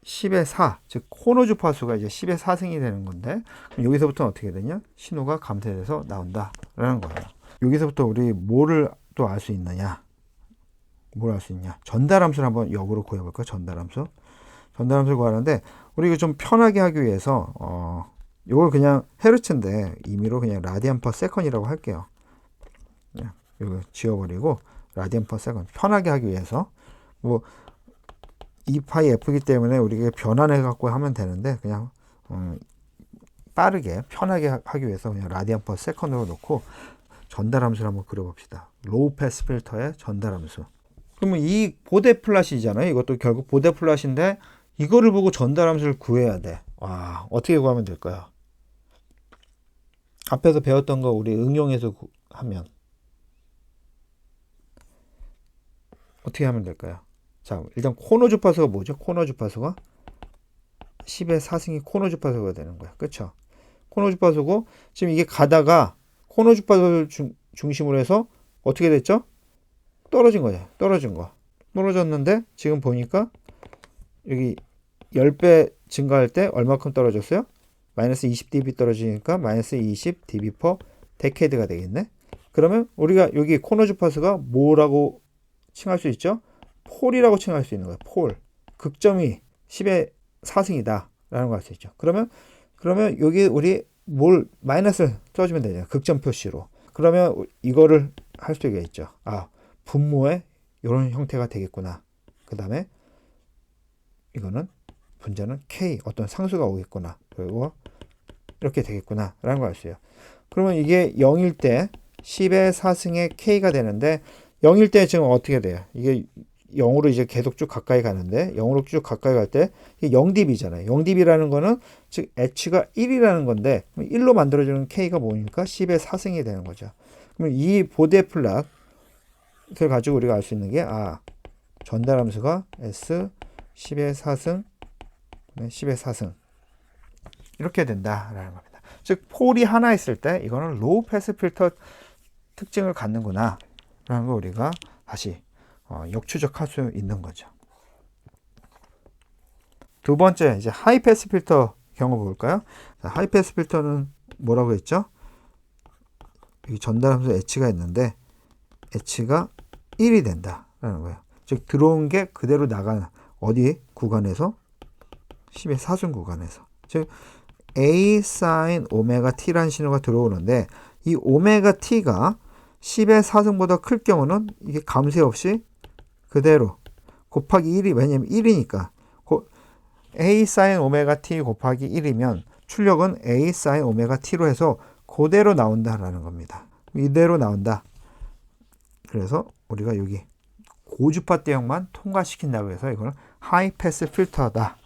10의 4, 즉 코너 주파수가 이제 10의 4승이 되는 건데, 여기서부터는 어떻게 되냐? 신호가 감쇄돼서 나온다라는 거예요. 여기서부터 우리 뭐를 또 알 수 있느냐? 뭘 알 수 있냐? 전달함수를 한번 역으로 구해볼까요? 전달함수. 전달함수를 구하는데, 우리 이거 좀 편하게 하기 위해서 이걸 그냥 헤르츠인데 임의로 그냥 라디안 퍼 세컨이라고 할게요. 그냥 이거 지워버리고 라디안 퍼 세컨 편하게 하기 위해서, 뭐 2파이 f이기 때문에 우리가 변환해 갖고 하면 되는데, 그냥 빠르게 편하게 하기 위해서 그냥 라디안 퍼 세컨으로 놓고 전달함수를 한번 그려봅시다. 로우 패스 필터의 전달함수. 그러면 이 보데 플랫이잖아요. 이것도 결국 보데 플랫인데 이거를 보고 전달함수를 구해야 돼. 와, 어떻게 구하면 될까요? 앞에서 배웠던 거 우리 응용해서 하면 어떻게 하면 될까요? 자, 일단 코너 주파수가 뭐죠? 코너 주파수가 10의 4승이 코너 주파수가 되는 거야. 그렇죠? 코너 주파수고, 지금 이게 가다가 코너 주파수를 중심으로 해서 어떻게 됐죠? 떨어진 거죠. 떨어진 거. 떨어졌는데 지금 보니까 여기 10배 증가할 때 얼마큼 떨어졌어요? 마이너스 20dB 떨어지니까 마이너스 20dB per 데케이드가 되겠네. 그러면 우리가 여기 코너 주파수가 뭐라고 칭할 수 있죠? 폴이라고 칭할 수 있는 거예요. 폴. 극점이 10의 4승이다 라는 걸 알 수 있죠. 그러면 여기 우리 뭘 마이너스를 써주면 되잖아요. 극점 표시로. 그러면 이거를 할 수가 있죠. 아, 분모의 이런 형태가 되겠구나. 그 다음에 이거는 분자는 k, 어떤 상수가 오겠구나. 그리고 이렇게 되겠구나 라는 걸 알 수 있어요. 그러면 이게 0일 때 10의 4승의 k가 되는데, 0일 때 지금 어떻게 돼요? 이게 0으로 이제 계속 쭉 가까이 가는데, 0으로 쭉 가까이 갈 때 이게 0dB잖아요. 0dB라는 거는 즉 h가 1이라는 건데, 1로 만들어주는 k가 뭐니까 10의 4승이 되는 거죠. 그럼 이 보데 플랫을 가지고 우리가 알 수 있는 게, 전달함수가 s 10의 4승 10의 4승 이렇게 된다라는 겁니다. 즉 폴이 하나 있을 때 이거는 로우 패스 필터 특징을 갖는구나 라는 거 우리가 다시 역추적할 수 있는 거죠. 두 번째, 이제 하이 패스 필터 경우 볼까요? 하이 패스 필터는 뭐라고 했죠? 여기 전달함수 h가 있는데 h가 1이 된다라는 거예요. 즉 들어온 게 그대로 나가는, 어디 구간에서? 10의 4승 구간에서. 즉 a sin 오메가 t라는 신호가 들어오는데, 이 오메가 t가 10의 4승보다 클 경우는 이게 감쇄 없이 그대로 곱하기 1이, 왜냐면 1이니까 a sin 오메가 t 곱하기 1이면 출력은 a sin 오메가 t로 해서 그대로 나온다라는 겁니다. 이대로 나온다. 그래서 우리가 여기 고주파 대역만 통과시킨다고 해서 이거는 하이 패스 필터다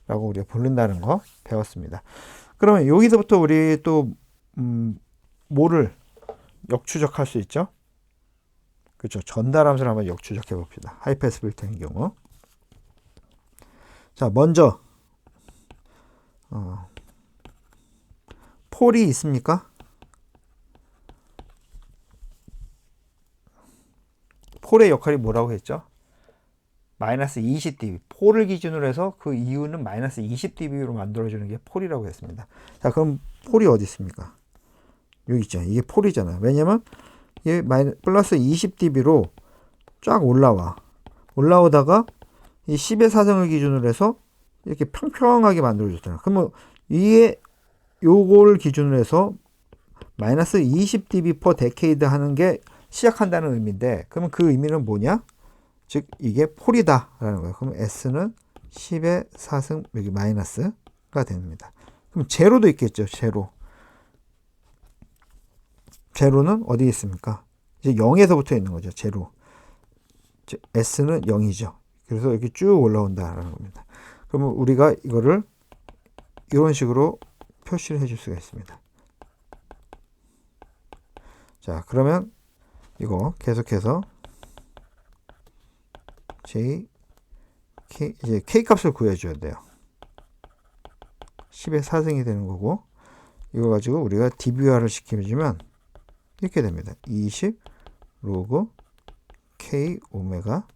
라고 우리가 부른다는 거 배웠습니다. 그러면 여기서부터 우리 또 뭐를 역추적할 수 있죠? 그렇죠. 전달함수를 한번 역추적해 봅시다. 하이 패스 필터인 경우. 자, 먼저 폴이 있습니까? 폴의 역할이 뭐라고 했죠? 마이너스 20dB. 폴을 기준으로 해서 그 이유는 마이너스 20dB로 만들어주는 게 폴이라고 했습니다. 자, 그럼 폴이 어디 있습니까? 여기 있죠. 이게 폴이잖아요. 왜냐면 이게 플러스 20dB로 쫙 올라오다가 이 10의 4승을 기준으로 해서 이렇게 평평하게 만들어줬잖아요. 그러면 이게 요걸 기준으로 해서 마이너스 20dB per decade 하는 게 시작한다는 의미인데, 그러면 그 의미는 뭐냐? 즉 이게 폴이다 라는 거예요. 그럼 S는 10의 4승 여기 마이너스가 됩니다. 그럼 제로도 있겠죠. 제로는 어디에 있습니까? 이제 0에서부터 있는 거죠. 제로. S는 0이죠. 그래서 이렇게 쭉 올라온다라는 겁니다. 그러면 우리가 이거를 이런 식으로 표시를 해줄 수가 있습니다. 자, 그러면 이거 계속해서 이제 K 값을 구해줘야 돼요. 10의 4승이 되는 거고, 이거 가지고 우리가 DB화를 시켜주면 이렇게 됩니다. 20 로그 K 오메가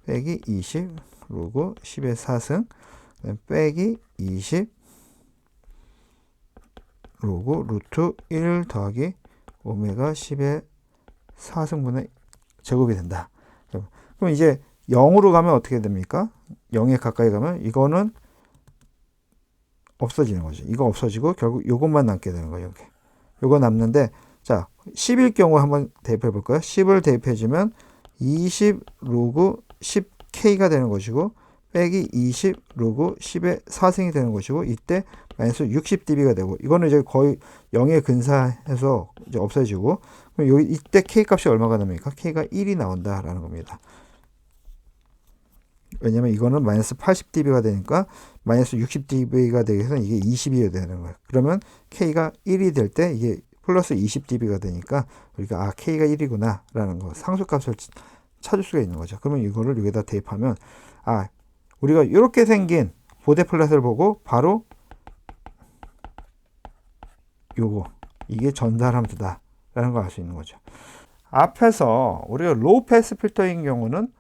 빼기 20 로그 10의 4승 빼기 20 로그 루트 1 더하기 오메가 10의 4승분의 제곱이 된다. 그럼 이제 0으로 가면 어떻게 됩니까? 0에 가까이 가면 이거는 없어지는 거죠. 이거 없어지고 결국 이것만 남게 되는 거예요. 이렇게. 이거 남는데, 자, 10일 경우 한번 대입해 볼까요? 10을 대입해 주면 20 로그 10K가 되는 것이고 빼기 20 로그 10의 4승이 되는 것이고, 이때 마이너스 60dB가 되고, 이거는 이제 거의 0에 근사해서 이제 없어지고, 그럼 여기 이때 K 값이 얼마가 됩니까? K가 1이 나온다라는 겁니다. 왜냐면 이거는 마이너스 80dB가 되니까 마이너스 60dB가 되기 위해서는 이게 20이어야 되는 거예요. 그러면 K가 1이 될 때 이게 플러스 20dB가 되니까 우리가 K가 1이구나 라는 거, 상수값을 찾을 수가 있는 거죠. 그러면 이거를 여기다 대입하면 우리가 이렇게 생긴 보대 플랫을 보고 바로 이게 전달함수다 라는 걸 알 수 있는 거죠. 앞에서 우리가 로우 패스 필터인 경우는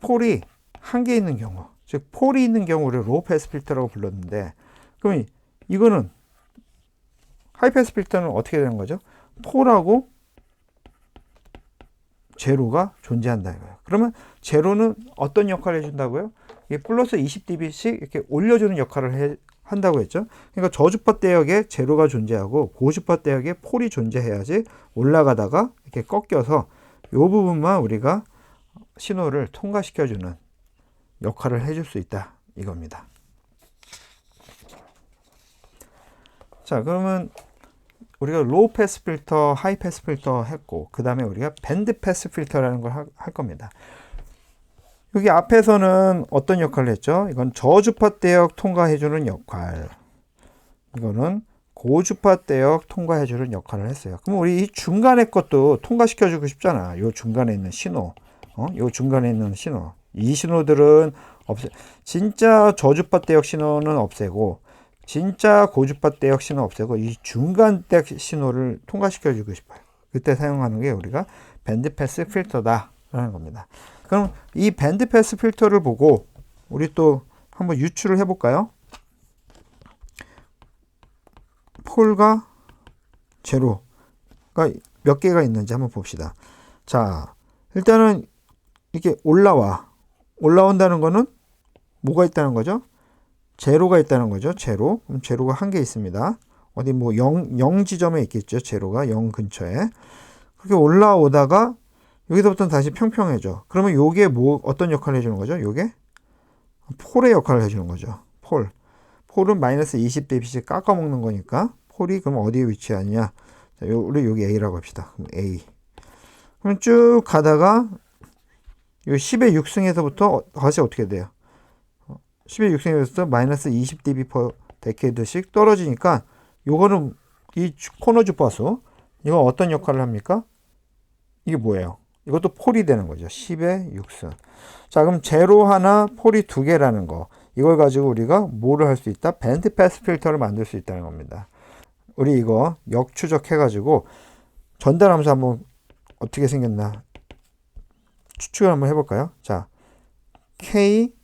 폴이 한 개 있는 경우, 즉 폴이 있는 경우 우리가 로우 패스 필터라고 불렀는데, 그럼 이거는 하이 패스 필터는 어떻게 되는 거죠? 폴하고 제로가 존재한다 이거예요. 그러면 제로는 어떤 역할을 해준다고요? 이게 플러스 20dB씩 이렇게 올려주는 역할을 한다고 했죠. 그러니까 저주파 대역에 제로가 존재하고 고주파 대역에 폴이 존재해야지 올라가다가 이렇게 꺾여서 이 부분만 우리가 신호를 통과시켜주는 역할을 해줄 수 있다 이겁니다. 자, 그러면 우리가 로우 패스 필터, 하이 패스 필터 했고, 그 다음에 우리가 밴드 패스 필터라는 걸 할 겁니다. 여기 앞에서는 어떤 역할을 했죠? 이건 저주파 대역 통과해주는 역할, 이거는 고주파 대역 통과해주는 역할을 했어요. 그럼 우리 이 중간에 것도 통과시켜주고 싶잖아. 요 중간에 있는 신호, 요 중간에 있는 신호, 이 신호들은 진짜 저주파 대역 신호는 없애고, 진짜 고주파 대역 신호 없애고, 이 중간 대 신호를 통과시켜주고 싶어요. 그때 사용하는 게 우리가 밴드 패스 필터다라는 겁니다. 그럼 이 밴드 패스 필터를 보고 우리 또 한번 유추를 해볼까요? 폴과 제로가 몇 개가 있는지 한번 봅시다. 자, 일단은 이렇게 올라온다는 거는 뭐가 있다는 거죠? 제로가 있다는 거죠. 제로. 그럼 제로가 한 개 있습니다. 어디 뭐 0 지점에 있겠죠. 제로가 0 근처에. 그렇게 올라오다가 여기서부터는 다시 평평해져. 그러면 요게 어떤 역할을 해주는 거죠? 요게 폴의 역할을 해주는 거죠. 폴은 마이너스 20dB씩 깎아먹는 거니까 폴이 그럼 어디에 위치하냐? 자, 우리 여기 A라고 합시다. 그럼 A. 그럼 쭉 가다가 요 10의 6승에서부터 다시 어떻게 돼요? 10의 6승에서부터 마이너스 20dB per decade씩 떨어지니까 요거는 이 코너 주파수, 이거 어떤 역할을 합니까? 이게 뭐예요? 이것도 폴이 되는 거죠. 10의 6승. 자, 그럼 제로 하나, 폴이 두 개라는 거. 이걸 가지고 우리가 뭐를 할 수 있다? 밴드 패스 필터를 만들 수 있다는 겁니다. 우리 이거 역추적해가지고 전달함수 한번 어떻게 생겼나 추측을 한번 해볼까요? 자, K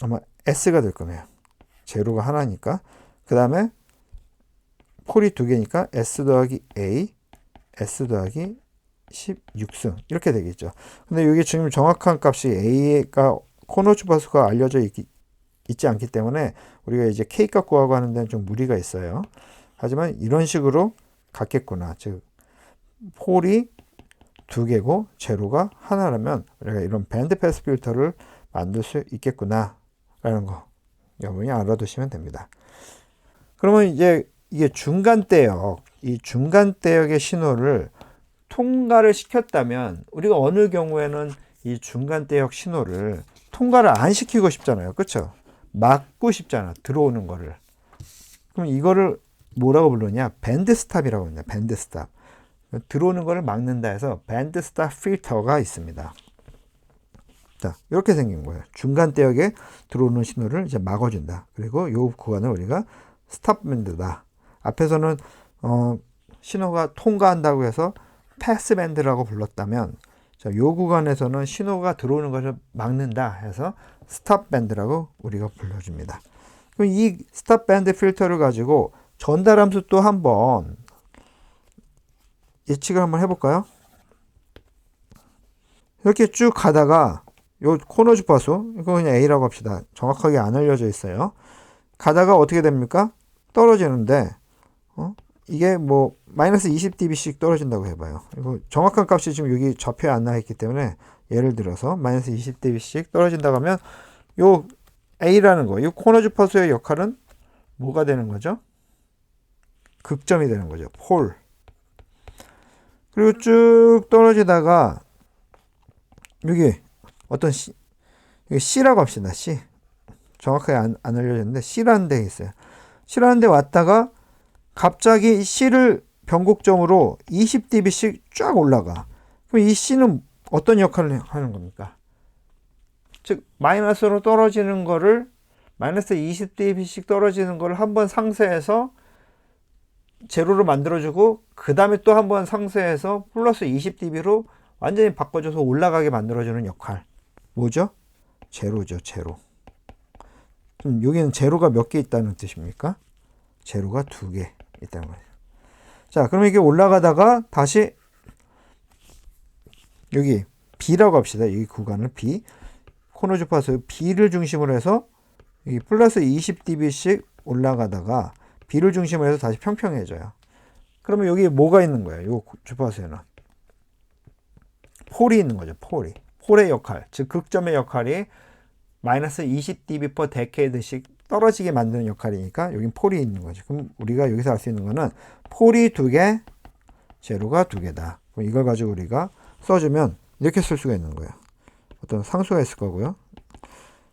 아마 S가 될 거네요. 제로가 하나니까. 그 다음에 폴이 두 개니까 S 더하기 A, S 더하기 16승 이렇게 되겠죠. 근데 이게 지금 정확한 값이 A가 코너 주파수가 알려져 있지 않기 때문에 우리가 이제 K 값 구하고 하는 데는 좀 무리가 있어요. 하지만 이런 식으로 같겠구나. 즉 폴이 두 개고 제로가 하나라면 우리가 이런 밴드 패스 필터를 만들 수 있겠구나 라는 거 여러분이 알아두시면 됩니다. 그러면 이제 이게 중간대역, 이 중간대역의 신호를 통과를 시켰다면 우리가 어느 경우에는 이 중간대역 신호를 통과를 안 시키고 싶잖아요. 그렇죠? 막고 싶잖아. 들어오는 거를. 그럼 이거를 뭐라고 부르냐? 밴드 스탑이라고 합니다. 밴드 스탑. 들어오는 거를 막는다 해서 밴드 스탑 필터가 있습니다. 자, 이렇게 생긴 거예요. 중간대역에 들어오는 신호를 이제 막아준다. 그리고 이 구간을 우리가 스탑 밴드다. 앞에서는 신호가 통과한다고 해서 패스 밴드라고 불렀다면, 자, 이 구간에서는 신호가 들어오는 것을 막는다 해서 스탑 밴드라고 우리가 불러줍니다. 그럼 이 스탑 밴드 필터를 가지고 전달 함수 또 한번 예측을 한번 해볼까요? 이렇게 쭉 가다가 요 코너 주파수, 이거 그냥 A라고 합시다. 정확하게 안 알려져 있어요. 가다가 어떻게 됩니까? 떨어지는데, 이게 뭐 마이너스 20dB씩 떨어진다고 해봐요. 이거 정확한 값이 지금 여기 좌표에 안 나와 있기 때문에 예를 들어서 마이너스 20dB씩 떨어진다고 하면 요 A라는 거, 이 코너 주파수의 역할은 뭐가 되는 거죠? 극점이 되는 거죠. 폴. 그리고 쭉 떨어지다가 여기 어떤 여기 C라고 합시다. C. 정확하게 안 알려졌는데 C라는 데 있어요. C라는 데 왔다가 갑자기 C를 변곡점으로 20dB씩 쫙 올라가. 그럼 이 C는 어떤 역할을 하는 겁니까? 즉 마이너스로 떨어지는 거를 마이너스 20dB씩 떨어지는 거를 한번 상쇄해서 제로로 만들어주고 그 다음에 또 한번 상쇄해서 플러스 20dB로 완전히 바꿔줘서 올라가게 만들어주는 역할. 뭐죠? 제로죠. 제로. 그럼 여기는 제로가 몇 개 있다는 뜻입니까? 제로가 2개 있다는 거예요. 자, 그러면 이게 올라가다가 다시 여기 B라고 합시다. 이 구간을 B. 코너 주파수 B를 중심으로 해서 여기 플러스 20dB씩 올라가다가 B를 중심으로 해서 다시 평평해져요. 그러면 여기 뭐가 있는 거예요? 이 주파수에는 폴이 있는 거죠. 폴이. 폴의 역할, 즉 극점의 역할이 마이너스 20dB per decade씩 떨어지게 만드는 역할이니까 여긴 폴이 있는 거죠. 그럼 우리가 여기서 알 수 있는 거는 폴이 2개, 제로가 2개다. 그럼 이걸 가지고 우리가 써주면 이렇게 쓸 수가 있는 거예요. 어떤 상수가 있을 거고요.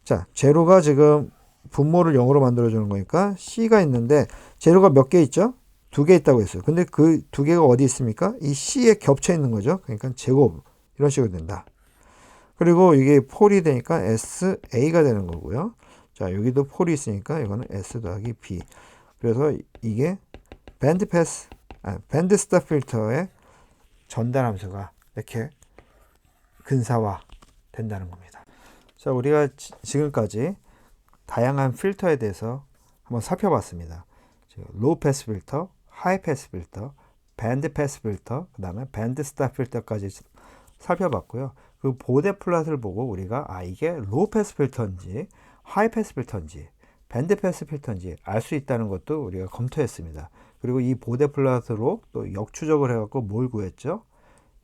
자, 제로가 지금 분모를 0으로 만들어주는 거니까 C가 있는데 제로가 몇 개 있죠? 2개 있다고 했어요. 근데 그 2개가 어디 있습니까? 이 C에 겹쳐 있는 거죠. 그러니까 제곱 이런 식으로 된다. 그리고 이게 폴이 되니까 SA가 되는 거고요. 자, 여기도 폴이 있으니까 이거는 S 더하기 B. 그래서 이게 밴드 스탑 필터의 전달 함수가 이렇게 근사화 된다는 겁니다. 자, 우리가 지금까지 다양한 필터에 대해서 한번 살펴봤습니다. 로우 패스 필터, 하이 패스 필터, 밴드 패스 필터, 그 다음에 밴드 스탑 필터까지 살펴봤고요. 그 보대 플롯을 보고 우리가 이게 로우 패스 필터인지 하이 패스 필터인지 밴드 패스 필터인지 알 수 있다는 것도 우리가 검토했습니다. 그리고 이 보대 플롯으로 또 역추적을 해갖고 뭘 구했죠?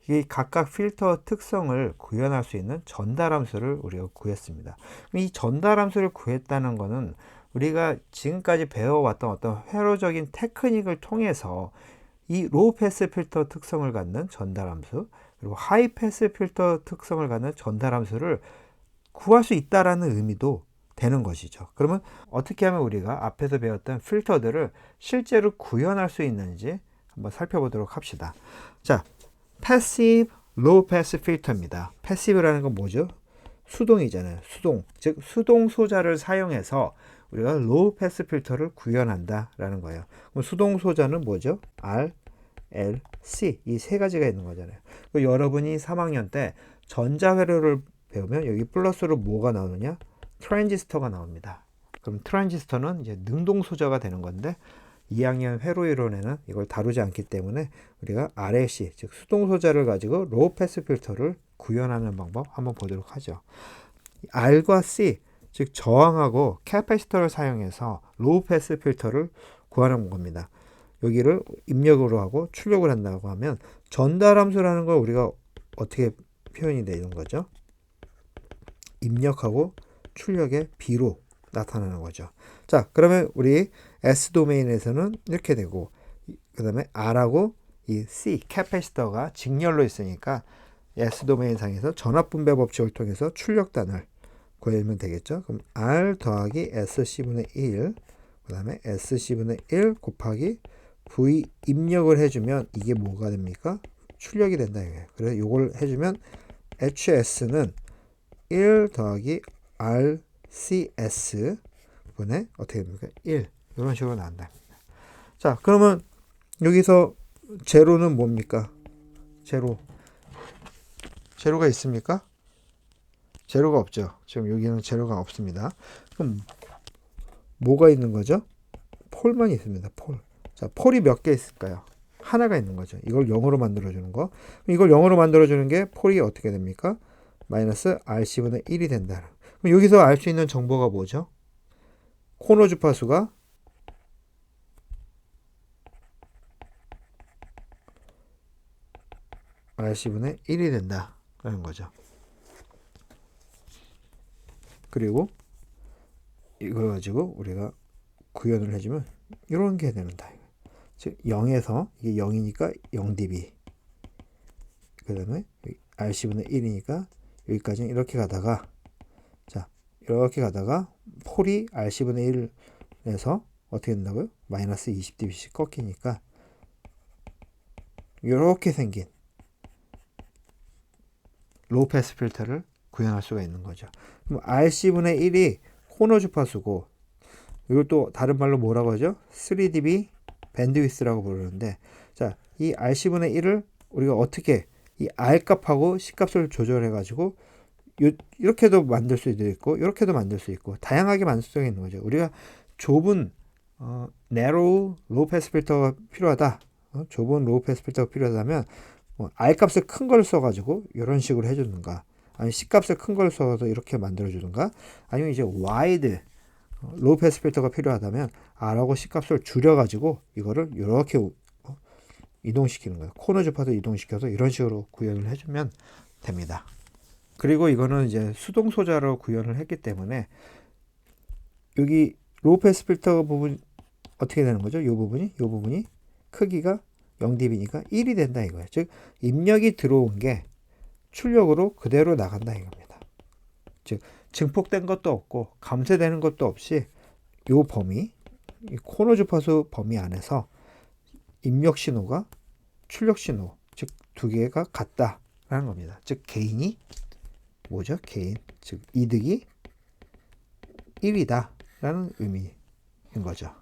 이 각각 필터 특성을 구현할 수 있는 전달 함수를 우리가 구했습니다. 이 전달 함수를 구했다는 것은 우리가 지금까지 배워왔던 어떤 회로적인 테크닉을 통해서 이 로우 패스 필터 특성을 갖는 전달 함수, 그리고 하이 패스 필터 특성을 갖는 전달 함수를 구할 수 있다라는 의미도 되는 것이죠. 그러면 어떻게 하면 우리가 앞에서 배웠던 필터들을 실제로 구현할 수 있는지 한번 살펴보도록 합시다. 자, 패시브 로우 패스 필터입니다. 패시브라는 건 뭐죠? 수동이잖아요. 수동. 즉 수동 소자를 사용해서 우리가 로우 패스 필터를 구현한다라는 거예요. 그럼 수동 소자는 뭐죠? R, L, C 이 세 가지가 있는 거잖아요. 여러분이 3학년 때 전자회로를 배우면 여기 플러스로 뭐가 나오느냐? 트랜지스터가 나옵니다. 그럼 트랜지스터는 이제 능동 소자가 되는 건데 2학년 회로 이론에는 이걸 다루지 않기 때문에 우리가 RLC 즉 수동 소자를 가지고 로우 패스 필터를 구현하는 방법 한번 보도록 하죠. R과 C 즉 저항하고 캐패시터를 사용해서 로우 패스 필터를 구하는 겁니다. 여기를 입력으로 하고 출력을 한다고 하면 전달 함수라는 걸 우리가 어떻게 표현이 되는 거죠? 입력하고 출력의 B로 나타나는 거죠. 자, 그러면 우리 S 도메인에서는 이렇게 되고, 그 다음에 R하고 이 C, 캐패시터가 직렬로 있으니까 S 도메인 상에서 전압분배 법칙을 통해서 출력단을 구하면 되겠죠. 그럼 R 더하기 SC분의 1, 그 다음에 SC분의 1 곱하기 V 입력을 해주면 이게 뭐가 됩니까? 출력이 된다 이거예요. 그래서 이걸 해주면 HS는 1 더하기 RCS 분의 어떻게 됩니까? 1 이런 식으로 나온다. 자, 그러면 여기서 제로는 뭡니까? 제로가 있습니까? 제로가 없죠. 지금 여기는 제로가 없습니다. 그럼 뭐가 있는 거죠? 폴만 있습니다. 폴. 자, 폴이 몇 개 있을까요? 하나가 있는 거죠. 이걸 0으로 만들어주는 거. 이걸 0으로 만들어주는 게 폴이 어떻게 됩니까? 마이너스 RC분의 1이 된다. 그럼 여기서 알 수 있는 정보가 뭐죠? 코너 주파수가 RC분의 1이 된다. 라는 거죠. 그리고 이걸 가지고 우리가 구현을 해주면 이런 게 된다. 즉 0에서 이게 0이니까 0dB 그 다음에 RC분의 1이니까 여기까지는 이렇게 가다가 자 이렇게 가다가 폴이 RC분의 1에서 어떻게 된다고요? 마이너스 20dB씩 꺾이니까 이렇게 생긴 로우 패스 필터를 구현할 수가 있는 거죠. 그럼 RC분의 1이 코너 주파수고 이걸 또 다른 말로 뭐라고 하죠? 3dB 밴드위스라고 부르는데 자, 이 RC분의 1을 우리가 어떻게 이 R 값하고 C 값을 조절해 가지고 이렇게도 만들 수도 있고 이렇게도 만들 수 있고 다양하게 만들 수가 있는 거죠. 우리가 좁은 narrow low pass 필터가 필요하다. 좁은 low pass 필터가 필요하다면 R 값을 큰 걸 써가지고 이런 식으로 해주는가 아니면 C 값을 큰 걸 써서 이렇게 만들어주는가 아니면 이제 wide 로우 패스 필터가 필요하다면 R하고 C 값을 줄여가지고 이거를 이렇게 이동시키는 거예요. 코너 주파수 이동시켜서 이런 식으로 구현을 해주면 됩니다. 그리고 이거는 이제 수동 소자로 구현을 했기 때문에 여기 로우 패스 필터 부분 어떻게 되는 거죠? 이 부분이 크기가 0dB니까 1이 된다 이거예요. 즉 입력이 들어온 게 출력으로 그대로 나간다 이겁니다. 즉 증폭된 것도 없고 감쇄되는 것도 없이 이 범위, 이 코너 주파수 범위 안에서 입력 신호가 출력 신호, 즉 두 개가 같다라는 겁니다. 즉 개인이 뭐죠? 개인, 즉 이득이 1이다라는 의미인 거죠.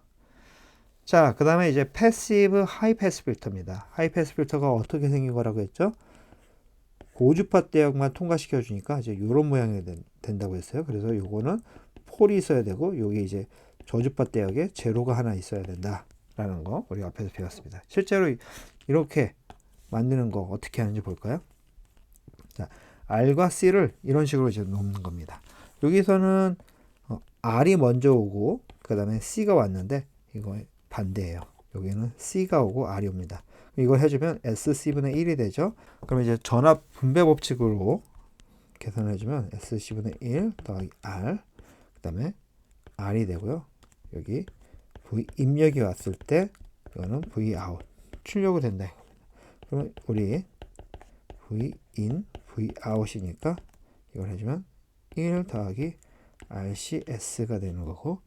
자, 그 다음에 이제 패시브 하이 패스 필터입니다. 하이 패스 필터가 어떻게 생긴 거라고 했죠? 고주파 대역만 통과시켜 주니까 이제 이런 모양이 된다고 했어요. 그래서 요거는 폴이 있어야 되고 여기 이제 저주파 대역에 제로가 하나 있어야 된다라는 거 우리 앞에서 배웠습니다. 실제로 이렇게 만드는 거 어떻게 하는지 볼까요? 자, R과 C를 이런 식으로 이제 놓는 겁니다. 여기서는 R이 먼저 오고 그 다음에 C가 왔는데 이거 반대예요. 여기는 C가 오고 R이 옵니다. 이걸 해주면 SC분의 1이 되죠. 그럼 이제 전압 분배 법칙으로 계산을 해주면 SC분의 1 더하기 R 그 다음에 R이 되고요. 여기 V 입력이 왔을 때 이거는 V out 출력이 된다. 그러면 우리 V in V out이니까 이걸 해주면 1 더하기 RCS가 되는 거고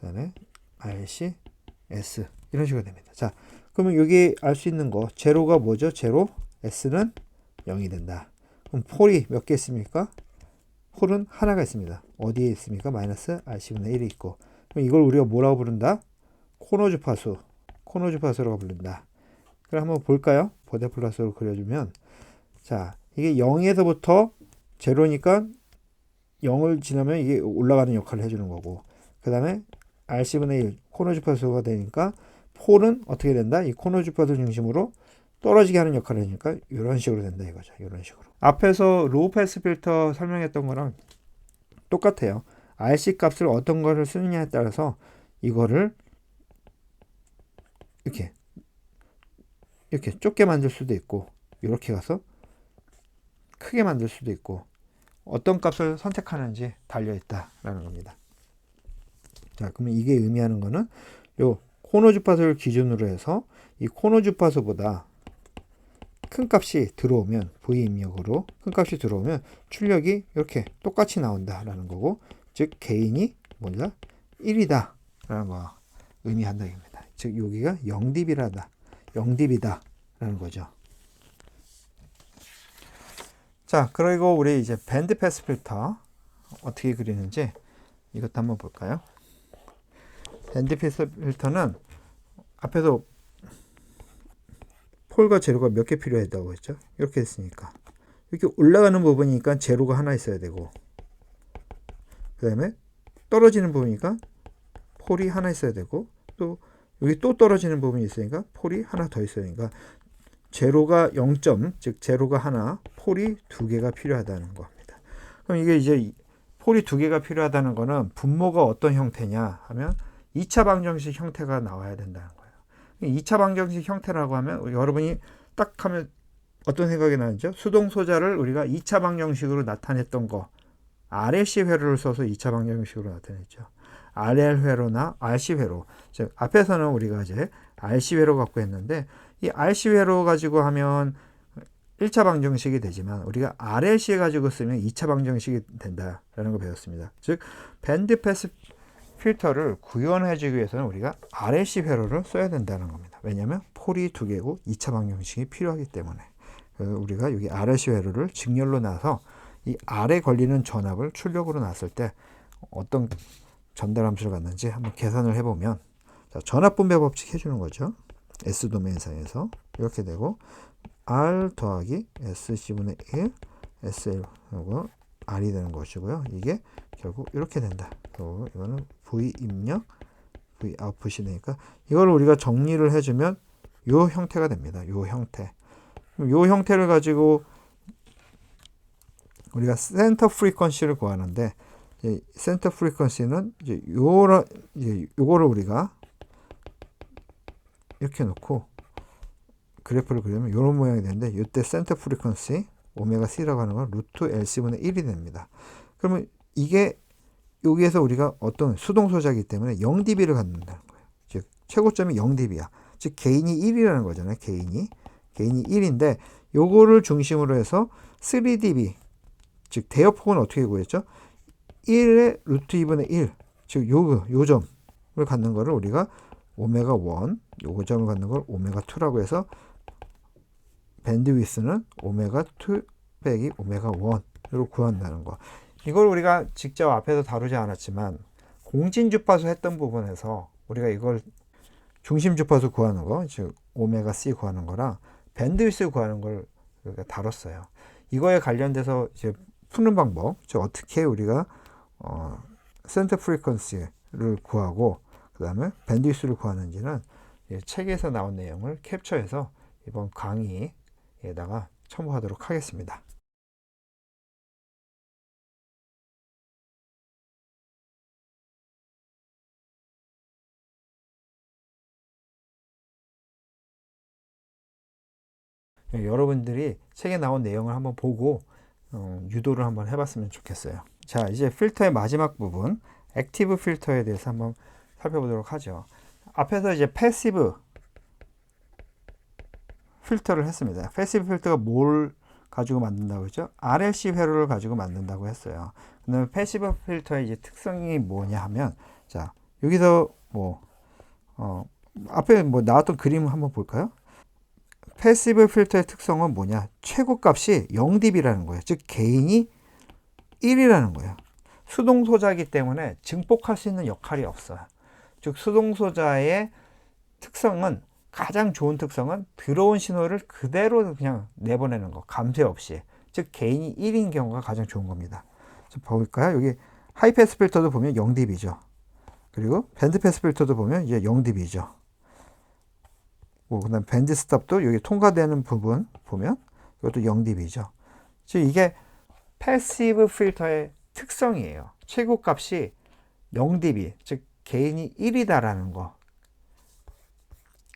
그 다음에 RCS 이런 식으로 됩니다. 자, 그러면 여기 알 수 있는 거 제로가 뭐죠? 제로 S는 0이 된다. 그럼 폴이 몇 개 있습니까? 폴은 하나가 있습니다. 어디에 있습니까? 마이너스 RC분의 1이 있고 그럼 이걸 우리가 뭐라고 부른다? 코너 주파수라고 부른다. 그럼 한번 볼까요? 보대 플러스로 그려주면 자, 이게 0에서부터 제로니까 0을 지나면 이게 올라가는 역할을 해주는 거고 그 다음에 RC분의 1 코너 주파수가 되니까 폴은 어떻게 된다? 이 코너 주파수 중심으로 떨어지게 하는 역할을 하니까 이런 식으로 된다 이거죠. 이런 식으로. 앞에서 로우 패스 필터 설명했던 거랑 똑같아요. RC 값을 어떤 거를 쓰느냐에 따라서 이거를 이렇게 좁게 만들 수도 있고 이렇게 가서 크게 만들 수도 있고 어떤 값을 선택하는지 달려 있다라는 겁니다. 자, 그러면 이게 의미하는 거는 요 코너 주파수를 기준으로 해서 이 코너 주파수보다 큰 값이 들어오면 V 입력으로 큰 값이 들어오면 출력이 이렇게 똑같이 나온다라는 거고, 즉 개인이 뭐냐 1이다 라는 거 의미한다 입니다. 즉 여기가 0dB라다 0dB다 라는 거죠. 자, 그리고 우리 이제 밴드 패스 필터 어떻게 그리는지 이것도 한번 볼까요? 밴드 패스 필터는 앞에서 폴과 제로가 몇 개 필요했다고 했죠? 이렇게 했으니까 이렇게 올라가는 부분이니까 제로가 하나 있어야 되고, 그 다음에 떨어지는 부분이니까 폴이 하나 있어야 되고, 또 여기 또 떨어지는 부분이 있으니까 폴이 하나 더 있어야 되니까 제로가 0점, 즉 제로가 하나, 폴이 두 개가 필요하다는 겁니다. 그럼 이게 이제 폴이 두 개가 필요하다는 거는 분모가 어떤 형태냐 하면 2차 방정식 형태가 나와야 된다는 거예요. 2차 방정식 형태라고 하면 여러분이 딱 하면 어떤 생각이 나죠? 수동소자를 우리가 2차 방정식으로 나타냈던 거, RLC 회로를 써서 2차 방정식으로 나타냈죠. RL 회로나 RC 회로. 즉 앞에서는 우리가 이제 RC 회로 갖고 했는데, 이 RC 회로 가지고 하면 1차 방정식이 되지만 우리가 RLC 가지고 쓰면 2차 방정식이 된다라는 걸 배웠습니다. 즉 밴드 패스 필터를 구현해주기 위해서는 우리가 RLC 회로를 써야 된다는 겁니다. 왜냐하면 폴이 두 개고 2차 방정식이 필요하기 때문에. 우리가 여기 RLC 회로를 직렬로 놔서 이 R에 걸리는 전압을 출력으로 놨을 때 어떤 전달 함수를 갖는지 한번 계산을 해보면, 자, 전압 분배 법칙 해주는 거죠. S 도메인상에서 이렇게 되고 R 더하기 SC분의 1 SL하고 R이 되는 것이고요. 이게 결국 이렇게 된다. 그리고 이거는 V 입력 V 아웃풋이 되니까 이걸 우리가 정리를 해주면 요 형태가 됩니다. 요 형태. 요 형태를 가지고 우리가 센터 프리퀀시를 구하는데, 센터 프리퀀시는 이제 요거를 우리가 이렇게 놓고 그래프를 그리면 이런 모양이 되는데, 이때 센터 프리퀀시 오메가 C라고 하는 건 루트 LC분의 1이 됩니다. 그러면 이게 여기에서 우리가 어떤 수동소자이기 때문에 0dB를 갖는다는 거예요. 즉 최고점이 0dB야. 즉 개인이 1이라는 거잖아요. 개인이 1인데 요거를 중심으로 해서 3dB, 즉 대역폭은 어떻게 구했죠? 1의 루트 2분의 1, 즉 요 점을 갖는 거를 우리가 오메가 1, 요 점을 갖는 걸 오메가 2라고 해서 밴드 위스는 오메가 2 빼기 오메가 1으로 구한다는 거. 이걸 우리가 직접 앞에서 다루지 않았지만 공진 주파수 했던 부분에서 우리가 이걸 중심 주파수 구하는 거, 즉 오메가 C 구하는 거랑 밴드 위스 구하는 걸 우리가 다뤘어요. 이거에 관련돼서 이제 푸는 방법, 즉 어떻게 우리가 센터 프리퀀시를 구하고 그 다음에 밴드 위스를 구하는지는 책에서 나온 내용을 캡처해서 이번 강의에다가 첨부하도록 하겠습니다. 여러분들이 책에 나온 내용을 한번 보고 유도를 한번 해봤으면 좋겠어요. 자, 이제 필터의 마지막 부분, 액티브 필터에 대해서 한번 살펴보도록 하죠. 앞에서 이제 패시브 필터를 했습니다. 패시브 필터가 뭘 가지고 만든다고 했죠? RLC 회로를 가지고 만든다고 했어요. 그다음에 패시브 필터의 이제 특성이 뭐냐 하면, 자, 여기서 앞에 나왔던 그림을 한번 볼까요? 패시브 필터의 특성은 뭐냐? 최고값이 0dB라는 거예요. 즉 개인이 1이라는 거예요. 수동소자이기 때문에 증폭할 수 있는 역할이 없어요. 즉 수동소자의 특성은, 가장 좋은 특성은 들어온 신호를 그대로 그냥 내보내는 거, 감쇄 없이. 즉 개인이 1인 경우가 가장 좋은 겁니다. 좀 볼까요? 여기 하이패스 필터도 보면 0dB죠. 그리고 밴드 패스 필터도 보면 이제 0dB죠. 그다음 밴드 스톱도 여기 통과되는 부분 보면 이것도 0dB죠. 즉 이게 패시브 필터의 특성이에요. 최고값이 0dB, 즉 개인이 1이다라는 거.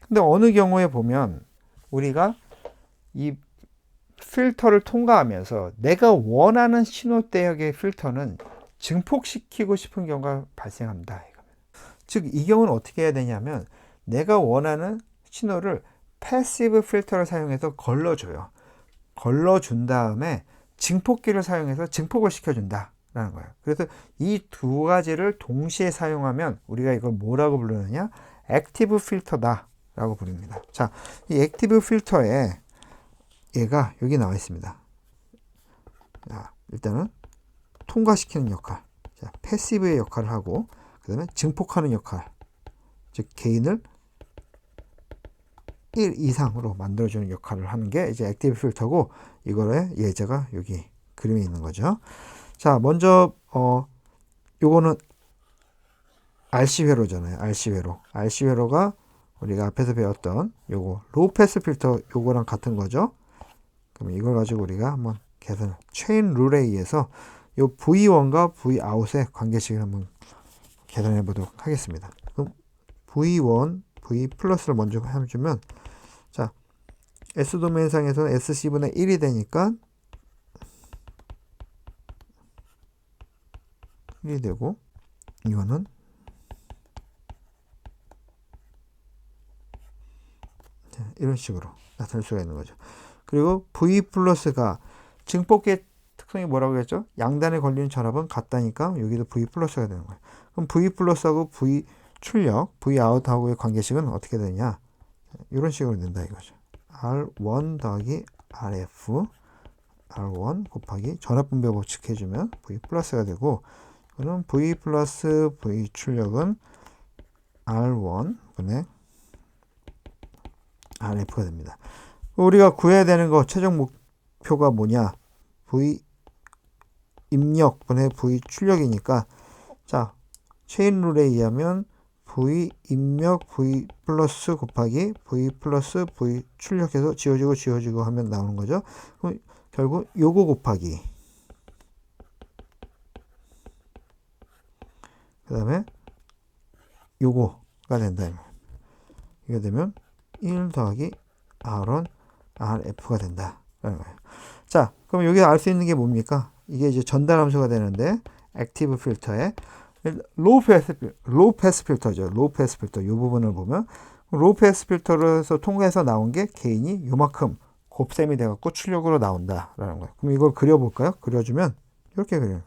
근데 어느 경우에 보면 우리가 이 필터를 통과하면서 내가 원하는 신호대역의 필터는 증폭시키고 싶은 경우가 발생합니다. 즉 이 경우는 어떻게 해야 되냐면 내가 원하는 신호를 패시브 필터를 사용해서 걸러줘요. 걸러준 다음에 증폭기를 사용해서 증폭을 시켜준다 라는 거예요. 그래서 이 두 가지를 동시에 사용하면 우리가 이걸 뭐라고 부르느냐, 액티브 필터다 라고 부릅니다. 자, 이 액티브 필터에 얘가 여기 나와 있습니다. 자, 일단은 통과시키는 역할, 자, 패시브의 역할을 하고, 그 다음에 증폭하는 역할, 즉 게인을 1 이상으로 만들어주는 역할을 하는 게 이제 액티브 필터고, 이거의 예제가 여기 그림에 있는 거죠. 자, 먼저 요거는 RC 회로잖아요. RC 회로. RC 회로가 우리가 앞에서 배웠던 요거 로우 패스 필터 요거랑 같은 거죠. 그럼 이걸 가지고 우리가 한번 계산, 체인 룰에 의해서 요 V1과 Vout의 관계식을 한번 계산해 보도록 하겠습니다. 그럼 V1, V 플러스를 먼저 해주면, 자, S 도메인상에서는 SC분의 1이 되니까 1이 되고, 이거는 이런 식으로 나타낼 수가 있는 거죠. 그리고 V 플러스가 증폭기의 특성이 뭐라고 했죠? 양단에 걸리는 전압은 같다니까 여기도 V 플러스가 되는 거예요. 그럼 V 플러스하고 V 출력, V 아웃하고의 관계식은 어떻게 되냐? 이런 식으로 된다 이거죠. R1 더하기 RF, R1 곱하기 전압분배 법칙 해주면 V 플러스가 되고, 그럼 V 플러스 V 출력은 R1 분의 RF가 됩니다. 우리가 구해야 되는 거 최종 목표가 뭐냐? V 입력 분의 V 출력이니까, 자, 체인 룰에 의하면 V 입력 V 플러스 곱하기 V 플러스 V 출력해서 지워지고 하면 나오는 거죠. 그럼 결국 요거 곱하기, 그 다음에 요거가 된다. 이게 되면 1 더하기 R1 RF가 된다 라는 거예요. 자, 그럼 여기 알 수 있는 게 뭡니까? 이게 이제 전달 함수가 되는데, 액티브 필터에 로우 패스 필터죠. 로우 패스 필터 이 부분을 보면 로우 패스 필터에서 통해서 나온 게 게인이 요만큼 곱셈이 돼갖고 출력으로 나온다라는 거예요. 그럼 이걸 그려볼까요? 그려주면 이렇게 그려요.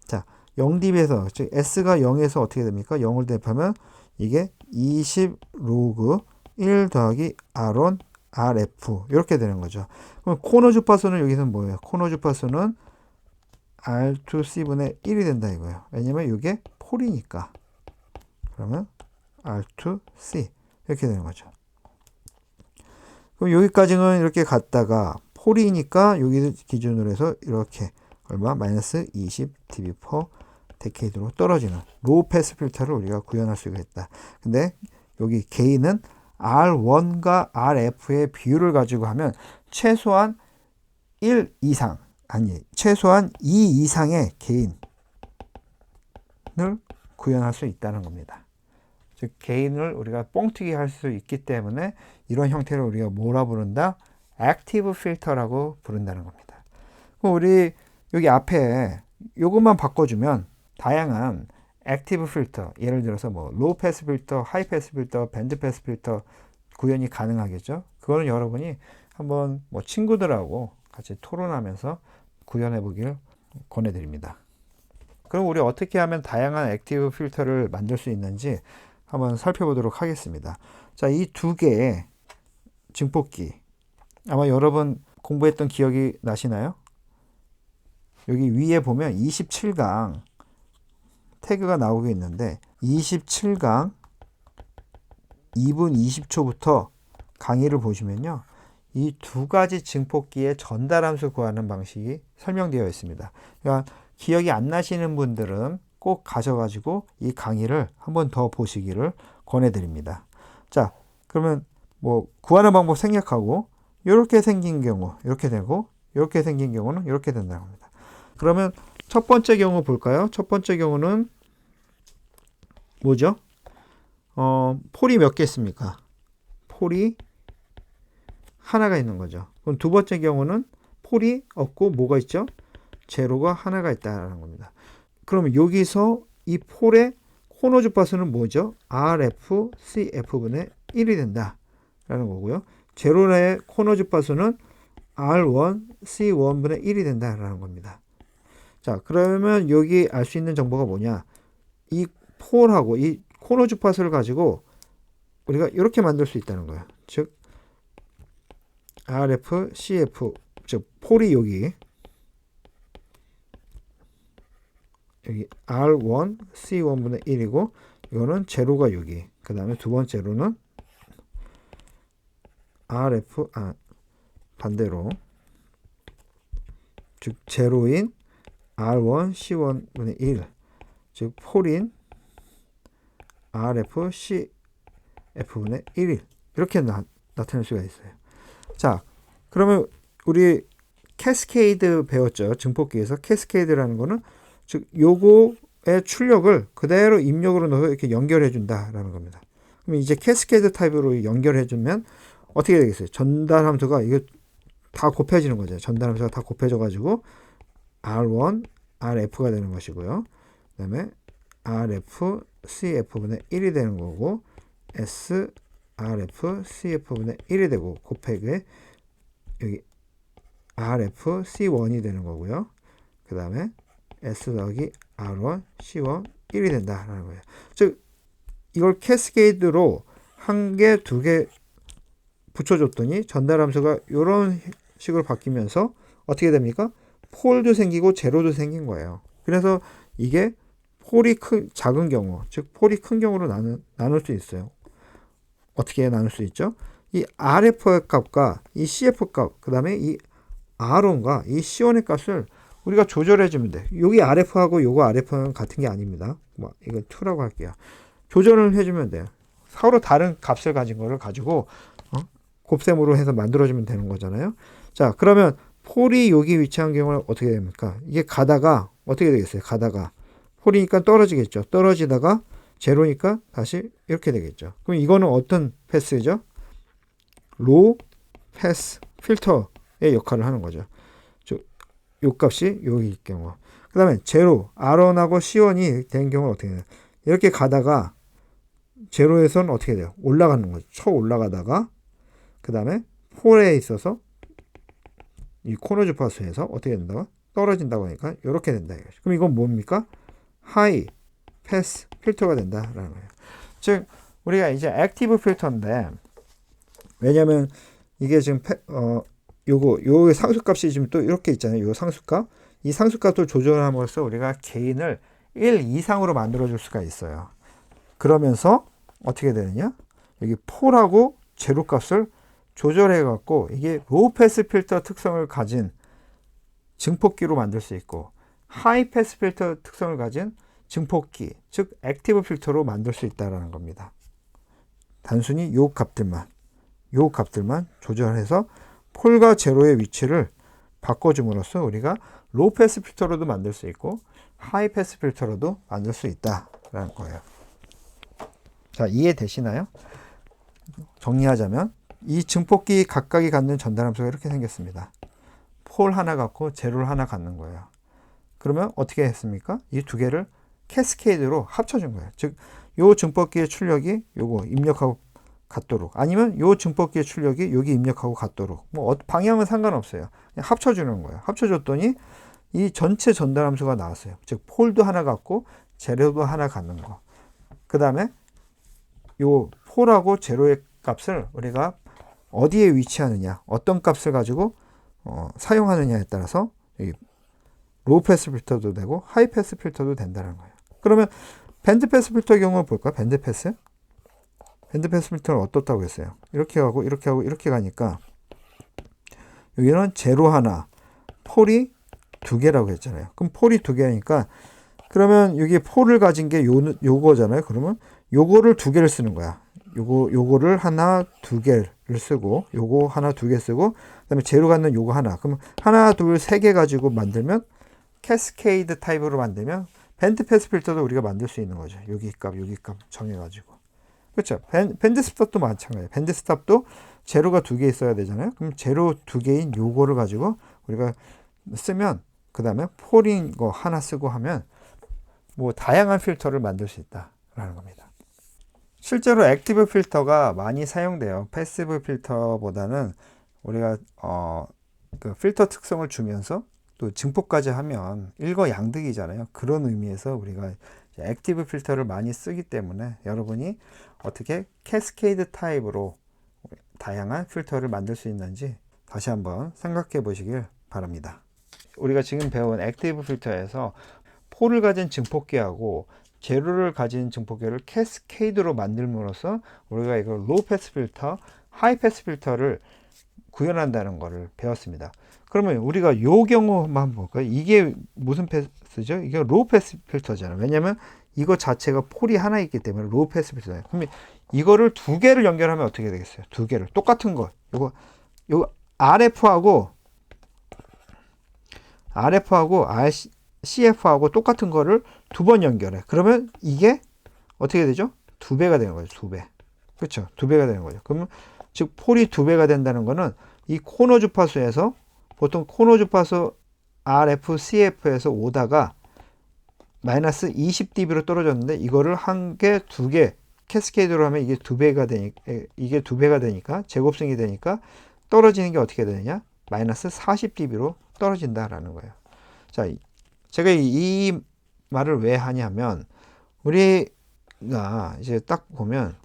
자, 0dB에서, 즉 S가 0에서 어떻게 됩니까? 0을 대입하면 이게 20 로그 1 더하기 R1 RF 이렇게 되는 거죠. 그럼 코너 주파수는 여기서는 뭐예요? 코너 주파수는 R2C분의 1이 된다 이거예요. 왜냐면 이게 폴이니까. 그러면 R2C 이렇게 되는 거죠. 그럼 여기까지는 이렇게 갔다가 폴이니까 여기 기준으로 해서 이렇게 얼마? 마이너스 20 dB per 데케이드로 떨어지는 로우 패스 필터를 우리가 구현할 수가 있다. 근데 여기 게인은 R1과 RF의 비율을 가지고 하면 최소한 1 이상, 아니 최소한 2 이상의 게인을 구현할 수 있다는 겁니다. 즉 게인을 우리가 뻥튀기 할 수 있기 때문에 이런 형태를 우리가 뭐라 부른다? 액티브 필터라고 부른다는 겁니다. 그럼 우리 여기 앞에 이것만 바꿔주면 다양한 액티브 필터, 예를 들어서 뭐 로우 패스 필터, 하이 패스 필터, 밴드 패스 필터 구현이 가능하겠죠. 그거는 여러분이 한번 뭐 친구들하고 같이 토론하면서 구현해 보기를 권해드립니다. 그럼 우리 어떻게 하면 다양한 액티브 필터를 만들 수 있는지 한번 살펴보도록 하겠습니다. 자, 이 두 개의 증폭기, 아마 여러분 공부했던 기억이 나시나요? 여기 위에 보면 27강 태그가 나오고 있는데 27강 2분 20초부터 강의를 보시면요, 이 두 가지 증폭기의 전달함수 구하는 방식이 설명되어 있습니다. 그러니까 기억이 안 나시는 분들은 꼭 가셔가지고 이 강의를 한번 더 보시기를 권해드립니다. 자, 그러면 뭐 구하는 방법 생략하고 이렇게 생긴 경우 이렇게 되고, 이렇게 생긴 경우는 이렇게 된다고 합니다. 그러면 첫 번째 경우 볼까요? 첫 번째 경우는 뭐죠? 폴이 몇 개 있습니까? 폴이 하나가 있는 거죠. 그럼 두 번째 경우는 폴이 없고 뭐가 있죠? 제로가 하나가 있다는 겁니다. 그러면 여기서 이 폴의 코너 주파수는 뭐죠? RF CF분의 1이 된다라는 거고요. 제로의 코너 주파수는 R1 C1분의 1이 된다라는 겁니다. 자, 그러면 여기 알 수 있는 정보가 뭐냐? 이 폴하고 이 코너 주파수를 가지고 우리가 이렇게 만들 수 있다는 거예요. 즉 RF CF, 즉 폴이 여기 R1 C1분의 1이고 이거는 제로가 여기. 그 다음에 두 번째로는 RF 반대로 즉 제로인 R1 C1분의 1, 즉 폴인 RF CF분의 1 이렇게 나타낼 수가 있어요. 자, 그러면 우리 캐스케이드 배웠죠. 증폭기에서 캐스케이드라는 거는 즉 요거의 출력을 그대로 입력으로 넣어서 이렇게 연결해 준다라는 겁니다. 그럼 이제 캐스케이드 타입으로 연결해 주면 어떻게 되겠어요? 전달 함수가 이게 다 곱해지는 거죠. 전달 함수가 다 곱해져 가지고 R1, RF가 되는 것이고요. 그 다음에 RF, CF분의 1이 되는 거고 S, RF, CF분의 1이 되고 곱하기 여기 RF, C1이 되는 거고요. 그 다음에 S 더하기 R1, C1, 1이 된다라는 거예요. 즉 이걸 캐스케이드로 한 개, 두 개 붙여줬더니 전달 함수가 이런 식으로 바뀌면서 어떻게 됩니까? 폴도 생기고 제로도 생긴 거예요. 그래서 이게 폴이 작은 경우, 즉 폴이 큰 경우로 나눌 수 있어요. 어떻게 나눌 수 있죠? 이 RF 값과 이 CF 값, 그 다음에 이 R1과 이 C1의 값을 우리가 조절해 주면 돼. 여기 RF하고 요거 RF는 같은 게 아닙니다. 뭐 이건 2라고 할게요. 조절을 해주면 돼요. 서로 다른 값을 가진 거를 가지고 곱셈으로 해서 만들어주면 되는 거잖아요. 자, 그러면 폴이 여기 위치한 경우는 어떻게 됩니까? 이게 가다가 어떻게 되겠어요? 가다가 폴이니까 떨어지겠죠. 떨어지다가 제로니까 다시 이렇게 되겠죠. 그럼 이거는 어떤 패스죠? 로우 패스 필터의 역할을 하는 거죠. 요 값이 여기일 경우. 그 다음에 제로, R1하고 C1이 된 경우는 어떻게 돼요? 이렇게 가다가 제로에서는 어떻게 돼요? 올라가는 거죠. 쳐 올라가다가 그 다음에 폴에 있어서 이 코너 주파수에서 어떻게 된다고? 떨어진다고 하니까 이렇게 된다. 그럼 이건 뭡니까? 하이 패스 필터가 된다라는 거예요. 즉 우리가 이제 액티브 필터인데 왜냐면 이게 지금 요 상수값이 지금 또 이렇게 있잖아요. 요 상수값. 이 상수값을 조절함으로써 우리가 게인을 1 이상으로 만들어 줄 수가 있어요. 그러면서 어떻게 되느냐? 여기 폴하고 제로 값을 조절해 갖고 이게 로우 패스 필터 특성을 가진 증폭기로 만들 수 있고 하이 패스 필터 특성을 가진 증폭기, 즉 액티브 필터로 만들 수 있다라는 겁니다. 단순히 요 값들만 조절해서 폴과 제로의 위치를 바꿔줌으로써 우리가 로우 패스 필터로도 만들 수 있고 하이 패스 필터로도 만들 수 있다라는 거예요. 자, 이해되시나요? 정리하자면 이 증폭기 각각이 갖는 전달 함수가 이렇게 생겼습니다. 폴 하나 갖고 제로를 하나 갖는 거예요. 그러면 어떻게 했습니까? 이 두 개를 캐스케이드로 합쳐준 거예요. 즉, 요 증폭기의 출력이 요거 입력하고 같도록, 아니면 요 증폭기의 출력이 여기 입력하고 같도록, 뭐 방향은 상관없어요. 그냥 합쳐주는 거예요. 합쳐줬더니 이 전체 전달 함수가 나왔어요. 즉 폴도 하나 갖고 제로도 하나 갖는 거. 그 다음에 요 폴하고 제로의 값을 우리가 어디에 위치하느냐, 어떤 값을 가지고 사용하느냐에 따라서 로우 패스 필터도 되고 하이 패스 필터도 된다는 거예요. 그러면 밴드 패스 필터의 경우는 볼까? 밴드 패스 필터는 어떻다고 했어요? 이렇게 하고 이렇게 하고 이렇게 가니까 여기는 제로 하나, 폴이 두 개라고 했잖아요. 그럼 폴이 두 개니까 그러면 여기 폴을 가진 게 요거잖아요. 그러면 요거를 두 개를 쓰는 거야. 요거를 하나, 두 개를 쓰고, 요거 하나, 두 개 쓰고, 그 다음에 제로 갖는 요거 하나. 그럼 하나, 둘, 세 개 가지고 만들면, 캐스케이드 타입으로 만들면, 밴드 패스 필터도 우리가 만들 수 있는 거죠. 여기 값 정해가지고. 그렇죠. 밴드 스탑도 마찬가지예요. 밴드 스탑도 제로가 두 개 있어야 되잖아요. 그럼 제로 두 개인 요거를 가지고 우리가 쓰면, 그 다음에 폴인 거 하나 쓰고 하면, 뭐 다양한 필터를 만들 수 있다라는 겁니다. 실제로 액티브 필터가 많이 사용돼요. 패시브 필터보다는 우리가 그 필터 특성을 주면서 또 증폭까지 하면 일거양득이잖아요. 그런 의미에서 우리가 액티브 필터를 많이 쓰기 때문에 여러분이 어떻게 캐스케이드 타입으로 다양한 필터를 만들 수 있는지 다시 한번 생각해 보시길 바랍니다. 우리가 지금 배운 액티브 필터에서 폴을 가진 증폭기하고 제로를 가진 증폭기를 캐스케이드로 만들므로써 우리가 이걸 로우 패스 필터, 하이 패스 필터를 구현한다는 것을 배웠습니다. 그러면 우리가 이 경우만 한번 볼까요? 이게 무슨 패스죠? 이게 로우 패스 필터잖아요. 왜냐면 이거 자체가 폴이 하나 있기 때문에 로우 패스 필터예요. 그러면 이거를 두 개를 연결하면 어떻게 되겠어요? 두 개를 똑같은 거. 요거 RF하고 CF하고 똑같은 거를 두 번 연결해. 그러면 이게 어떻게 되죠? 두 배가 되는 거죠. 두 배. 그렇죠? 두 배가 되는 거죠. 그러면 즉 폴이 두 배가 된다는 거는 이 코너 주파수에서 보통 코너 주파수 RF, CF에서 오다가 마이너스 20dB로 떨어졌는데 이거를 한 개, 두 개 캐스케이드로 하면 이게 두 배가 되니까 제곱승이 되니까 떨어지는 게 어떻게 되느냐? 마이너스 40dB로 떨어진다라는 거예요. 자, 제가 이 말을 왜 하냐면 우리가 이제 딱 보면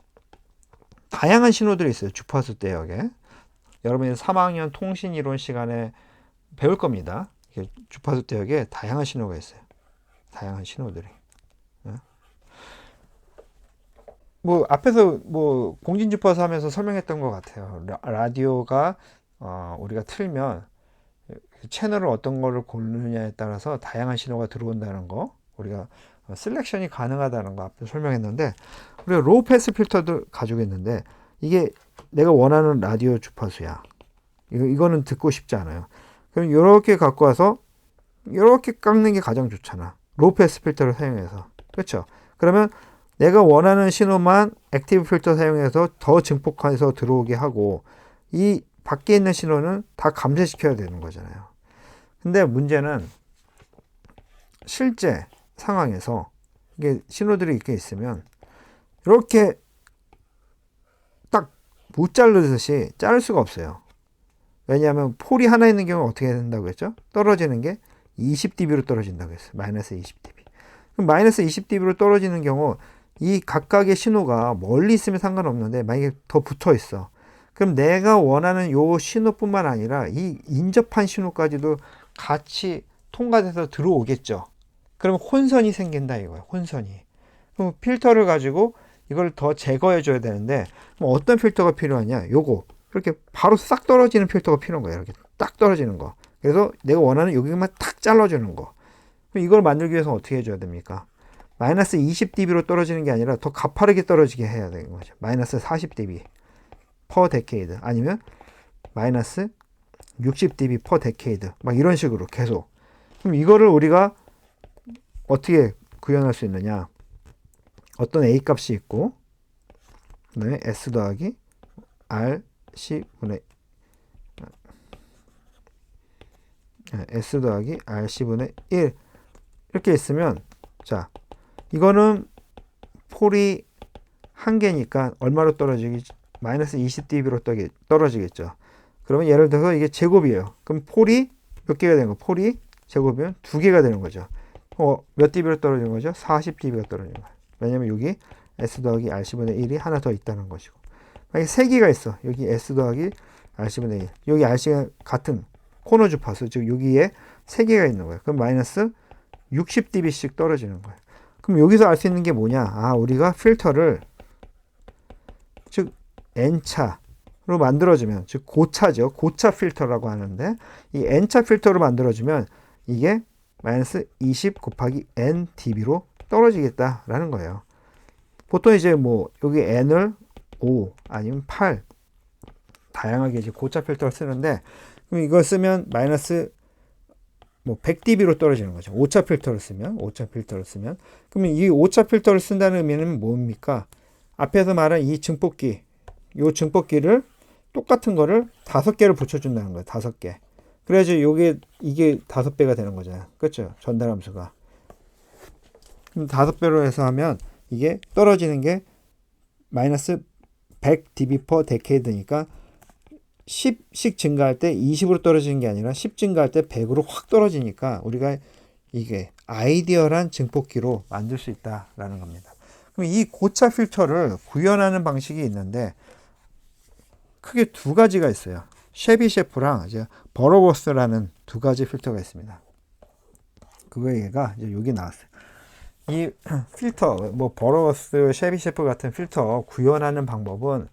다양한 신호들이 있어요. 주파수 대역에. 여러분이 3학년 통신이론 시간에 배울 겁니다. 주파수 대역에 다양한 신호가 있어요. 다양한 신호들이. 뭐 앞에서 뭐 공진주파수 하면서 설명했던 것 같아요. 라디오가 우리가 틀면 채널을 어떤 거를 고르느냐에 따라서 다양한 신호가 들어온다는 거, 우리가 셀렉션이 가능하다는 거 앞에 설명했는데, 우리가 로우 패스 필터도 가지고 있는데 이게 내가 원하는 라디오 주파수야. 이거는 듣고 싶지 않아요. 그럼 이렇게 갖고 와서 이렇게 깎는 게 가장 좋잖아. 로우 패스 필터를 사용해서. 그렇죠? 그러면 내가 원하는 신호만 액티브 필터 사용해서 더 증폭해서 들어오게 하고 이 밖에 있는 신호는 다 감쇄시켜야 되는 거잖아요. 근데 문제는 실제 상황에서 이게 신호들이 이렇게 있으면 이렇게 딱 못 자르듯이 자를 수가 없어요. 왜냐하면 폴이 하나 있는 경우는 어떻게 된다고 했죠? 떨어지는 게 20dB로 떨어진다고 했어요. 마이너스 20dB. 그럼 마이너스 20dB로 떨어지는 경우 이 각각의 신호가 멀리 있으면 상관없는데 만약에 더 붙어 있어. 그럼 내가 원하는 요 신호뿐만 아니라 이 인접한 신호까지도 같이 통과돼서 들어오겠죠. 그럼 혼선이 생긴다 이거예요. 혼선이. 그럼 필터를 가지고 이걸 더 제거해 줘야 되는데 그럼 어떤 필터가 필요하냐? 요거. 이렇게 바로 싹 떨어지는 필터가 필요한 거예요. 이렇게 딱 떨어지는 거. 그래서 내가 원하는 여기만 탁 잘라주는 거. 그럼 이걸 만들기 위해서 어떻게 해줘야 됩니까? 마이너스 20dB로 떨어지는 게 아니라 더 가파르게 떨어지게 해야 되는 거죠. 마이너스 40dB per decade 아니면 마이너스 60dB per decade 막 이런 식으로 계속. 그럼 이거를 우리가 어떻게 구현할 수 있느냐? 어떤 A 값이 있고 그다음에 S 더하기 R C분의 S 더하기 R C분의 1 이렇게 있으면 자 이거는 폴이 한 개니까 얼마로 떨어지겠지? 마이너스 20dB로 떨어지겠죠. 그러면 예를 들어서 이게 제곱이에요. 그럼 폴이 몇 개가 되는 거? 폴이 제곱이면 두 개가 되는 거죠. 몇 dB로 떨어지는 거죠? 40dB가 떨어지는 거예요. 왜냐면 여기 S 더하기 RC분의 1이 하나 더 있다는 것이고. 만약에 세 개가 있어. 여기 S 더하기 RC분의 1. 여기 RC가 같은 코너 주파수, 즉 여기에 세 개가 있는 거예요. 그럼 마이너스 60dB씩 떨어지는 거예요. 그럼 여기서 알 수 있는 게 뭐냐? 아, 우리가 필터를 즉 N차로 만들어주면, 즉 고차죠. 고차 필터라고 하는데 이 N차 필터로 만들어주면 이게 마이너스 20 곱하기 N dB로 떨어지겠다라는 거예요. 보통 이제 뭐 여기 N을 5 아니면 8 다양하게 이제 고차 필터를 쓰는데 그럼 이걸 쓰면 마이너스 뭐 100dB로 떨어지는 거죠. 5차 필터를 쓰면 그러면 이 5차 필터를 쓴다는 의미는 뭡니까? 앞에서 말한 이 증폭기 요 증폭기를 똑같은 거를 5개를 붙여준다는 거예요. 5개. 그래야지 이게 5배가 되는 거잖아요. 그렇죠? 전달 함수가. 그럼 5배로 해서 하면 이게 떨어지는 게 마이너스 100 dB per decade니까 10씩 증가할 때 20으로 떨어지는 게 아니라 10 증가할 때 100으로 확 떨어지니까 우리가 이게 아이디얼한 증폭기로 만들 수 있다라는 겁니다. 그럼 이 고차 필터를 구현하는 방식이 있는데 크게 두 가지가 있어요. 쉐비셰프랑 이제 버러워스라는 두 가지 필터가 있습니다. 그거가 이제 여기 나왔어요. 이 필터, 뭐 버러워스, 쉐비셰프 같은 필터 구현하는 방법은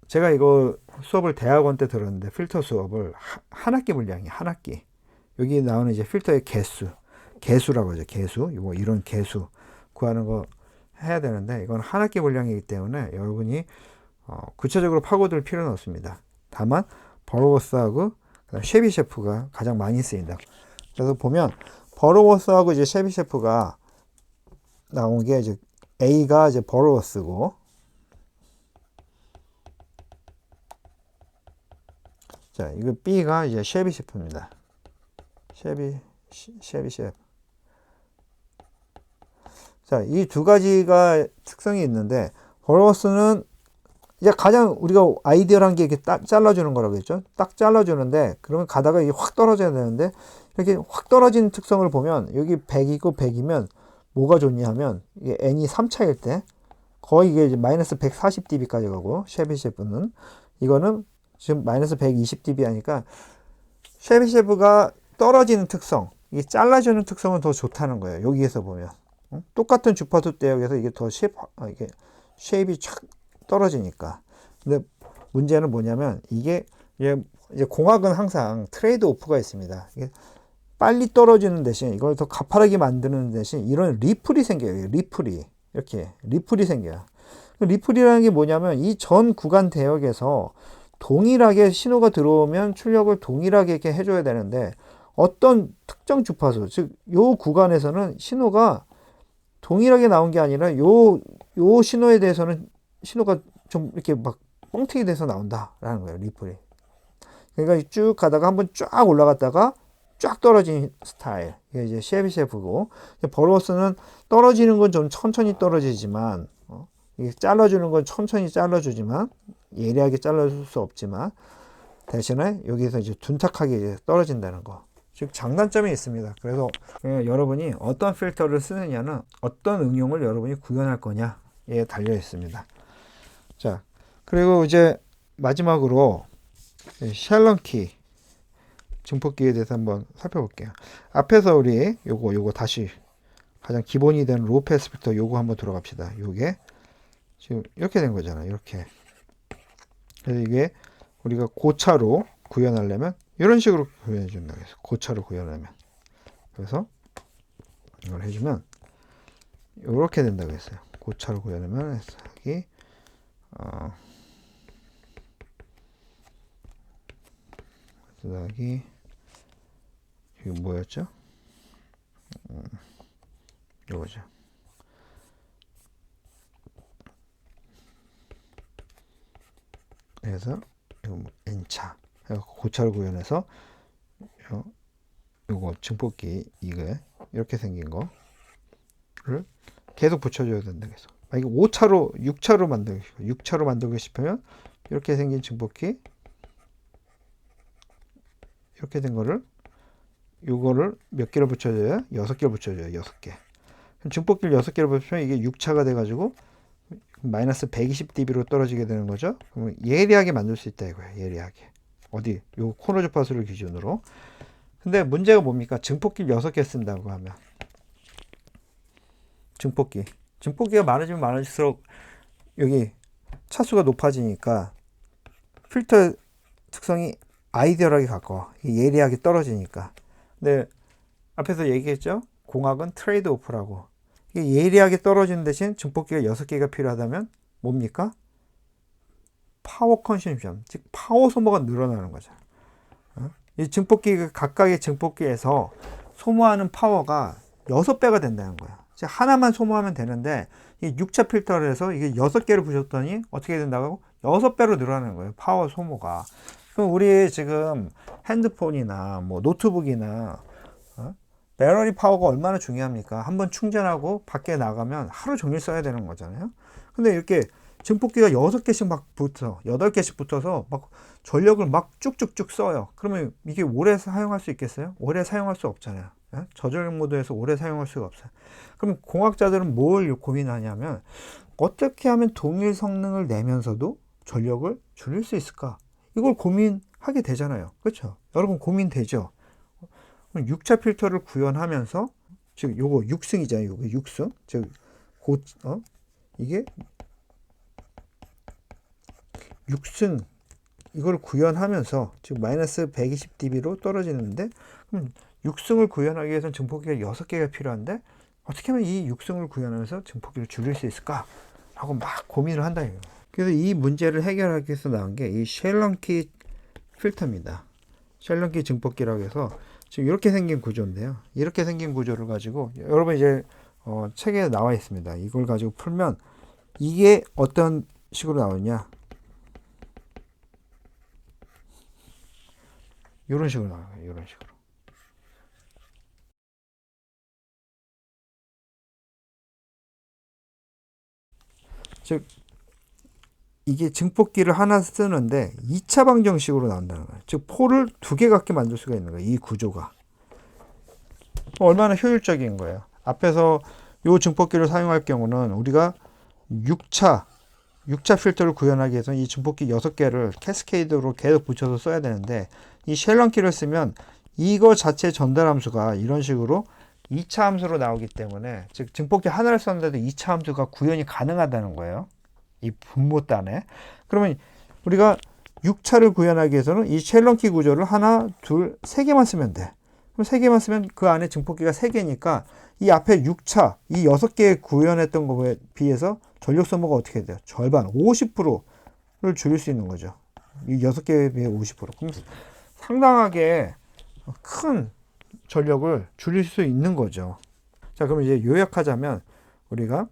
제가 이거 수업을 대학원 때 들었는데 필터 수업을 한 학기 분량이 한 학기. 여기 나오는 이제 필터의 개수라고 하죠. 개수. 뭐 이런 개수 구하는 거 해야 되는데 이건 한 학기 분량이기 때문에 여러분이 구체적으로 파고들 필요는 없습니다. 다만 버러워스하고 쉐비셰프가 가장 많이 쓰인다. 그래서 보면 버러워스하고 이제 쉐비셰프가 나온 게 이제 A가 이제 버러워스고 자, 이거 B가 이제 쉐비셰프입니다. 쉐비셰프. 자, 이 두 가지가 특성이 있는데 버러워스는 이제 가장 우리가 아이디어란 게 이렇게 딱 잘라주는 거라고 했죠. 딱 잘라주는데 그러면 가다가 이게 확 떨어져야 되는데 이렇게 확 떨어진 특성을 보면 여기 100이고 100이면 뭐가 좋냐 하면 이게 n이 3차일 때 거의 이게 이제 마이너스 140dB까지 가고 쉐비셰프는 이거는 지금 마이너스 120dB 하니까 쉐비셰프가 떨어지는 특성, 이게 잘라주는 특성은 더 좋다는 거예요. 여기에서 보면 똑같은 주파수 대역에서 이게 더 이게 쉐입이 촥 떨어지니까. 근데 문제는 뭐냐면 이게 이제 공학은 항상 트레이드 오프가 있습니다. 이게 빨리 떨어지는 대신 이걸 더 가파르게 만드는 대신 이런 리플이 생겨요. 리플이 이렇게 리플이 생겨요. 리플이라는 게 뭐냐면 이 전 구간 대역에서 동일하게 신호가 들어오면 출력을 동일하게 이렇게 해줘야 되는데 어떤 특정 주파수, 즉 요 구간에서는 신호가 동일하게 나온 게 아니라 요 신호에 대해서는 신호가 좀 이렇게 막 뻥튀기 돼서 나온다라는 거예요. 리플이. 그러니까 쭉 가다가 한번 쫙 올라갔다가 쫙 떨어진 스타일. 이게 이제 쉐비셰프고 버러워스는 떨어지는 건 좀 천천히 떨어지지만 이게 잘라주는 건 천천히 잘라주지만 예리하게 잘라줄 수 없지만 대신에 여기서 이제 둔탁하게 이제 떨어진다는 거. 즉 장단점이 있습니다. 그래서 여러분이 어떤 필터를 쓰느냐는 어떤 응용을 여러분이 구현할 거냐에 달려 있습니다. 자, 그리고 이제 마지막으로 샬런키 증폭기에 대해서 한번 살펴볼게요. 앞에서 우리 요거 다시 가장 기본이 되는 로우 패스 필터 요거 한번 들어갑시다. 요게 지금 이렇게 된 거잖아요. 이렇게. 그래서 이게 우리가 고차로 구현하려면 이런 식으로 구현해 준다고 해서 고차로 구현하면 그래서 이걸 해주면 이렇게 된다고 했어요. 고차로 구현하면 여기 여기 이게 뭐였죠? 이거죠. 그래서 이거 뭐 n차 고차를 구현해서 요거 증폭기 이거 이렇게 생긴 거를 계속 붙여줘야 된다. 그래서 이게 5차로 6차로 만들고 싶으면 이렇게 생긴 증폭기 이렇게 된 거를 요거를 몇 개를 붙여줘야 6개를 붙여줘요. 6개. 그럼 증폭기를 6개를 붙이면 이게 6차가 돼가지고 마이너스 120dB로 떨어지게 되는 거죠. 그러면 예리하게 만들 수 있다 이거예요. 예리하게. 어디? 요 코너 주파수를 기준으로. 근데 문제가 뭡니까? 증폭기를 6개 쓴다고 하면 증폭기가 많아지면 많아질수록 여기 차수가 높아지니까 필터 특성이 아이디얼하게 가까워. 예리하게 떨어지니까. 근데 앞에서 얘기했죠? 공학은 트레이드 오프라고. 이게 예리하게 떨어지는 대신 증폭기가 6개가 필요하다면 뭡니까? 파워 컨셴션, 즉 파워 소모가 늘어나는 거죠. 이 증폭기 각각의 증폭기에서 소모하는 파워가 6배가 된다는 거야. 하나만 소모하면 되는데 이 6차 필터를 해서 이게 6개를 부셨더니 어떻게 된다고? 6배로 늘어나는 거예요. 파워 소모가. 그럼 우리 지금 핸드폰이나 뭐 노트북이나 배터리 파워가 얼마나 중요합니까? 한번 충전하고 밖에 나가면 하루 종일 써야 되는 거잖아요. 근데 이렇게 증폭기가 6개씩 막 붙어, 8개씩 붙어서 막 전력을 막 쭉쭉쭉 써요. 그러면 이게 오래 사용할 수 있겠어요? 오래 사용할 수 없잖아요. 예? 저전력 모드에서 오래 사용할 수가 없어요. 그럼 공학자들은 뭘 고민하냐면 어떻게 하면 동일 성능을 내면서도 전력을 줄일 수 있을까? 이걸 고민하게 되잖아요. 그렇죠? 여러분 고민되죠? 6차 필터를 구현하면서 즉 요거 6승이잖아요. 요거 6승. 즉 이게 6승 이걸 구현하면서 즉 마이너스 120dB로 떨어지는데 그럼 6승을 구현하기 위해서는 증폭기가 6개가 필요한데 어떻게 하면 이 6승을 구현하면서 증폭기를 줄일 수 있을까? 하고 막 고민을 한다 이거. 그래서 이 문제를 해결하기 위해서 나온 게 이 쉘런키 필터입니다. 쉘런키 증폭기라고 해서 지금 이렇게 생긴 구조인데요. 이렇게 생긴 구조를 가지고 여러분 이제 책에 나와 있습니다. 이걸 가지고 풀면 이게 어떤 식으로 나오냐? 이런 식으로 나와요. 이런 식으로. 즉 이게 증폭기를 하나 쓰는데 2차 방정식으로 나온다는 거예요. 즉 포를 2개 갖게 만들 수가 있는 거예요. 이 구조가. 얼마나 효율적인 거예요. 앞에서 이 증폭기를 사용할 경우는 우리가 6차 필터를 구현하기 위해서 이 증폭기 6개를 캐스케이드로 계속 붙여서 써야 되는데 이 쉘런키를 쓰면 이거 자체 전달 함수가 이런 식으로 2차 함수로 나오기 때문에 즉 증폭기 하나를 썼는데도 2차 함수가 구현이 가능하다는 거예요. 이 분모단에. 그러면 우리가 6차를 구현하기 위해서는 이 쉘런키 구조를 하나, 둘, 3개만 쓰면 돼. 그럼 3개만 쓰면 그 안에 증폭기가 3개니까 이 앞에 6차, 이 6개 구현했던 거에 비해서 전력 소모가 어떻게 돼요? 절반, 50%를 줄일 수 있는 거죠. 이 6개에 비해 50%. 그럼 상당하게 큰 전력을 줄일 수 있는 거죠. 자, 그럼 이제 요약하자면 우리가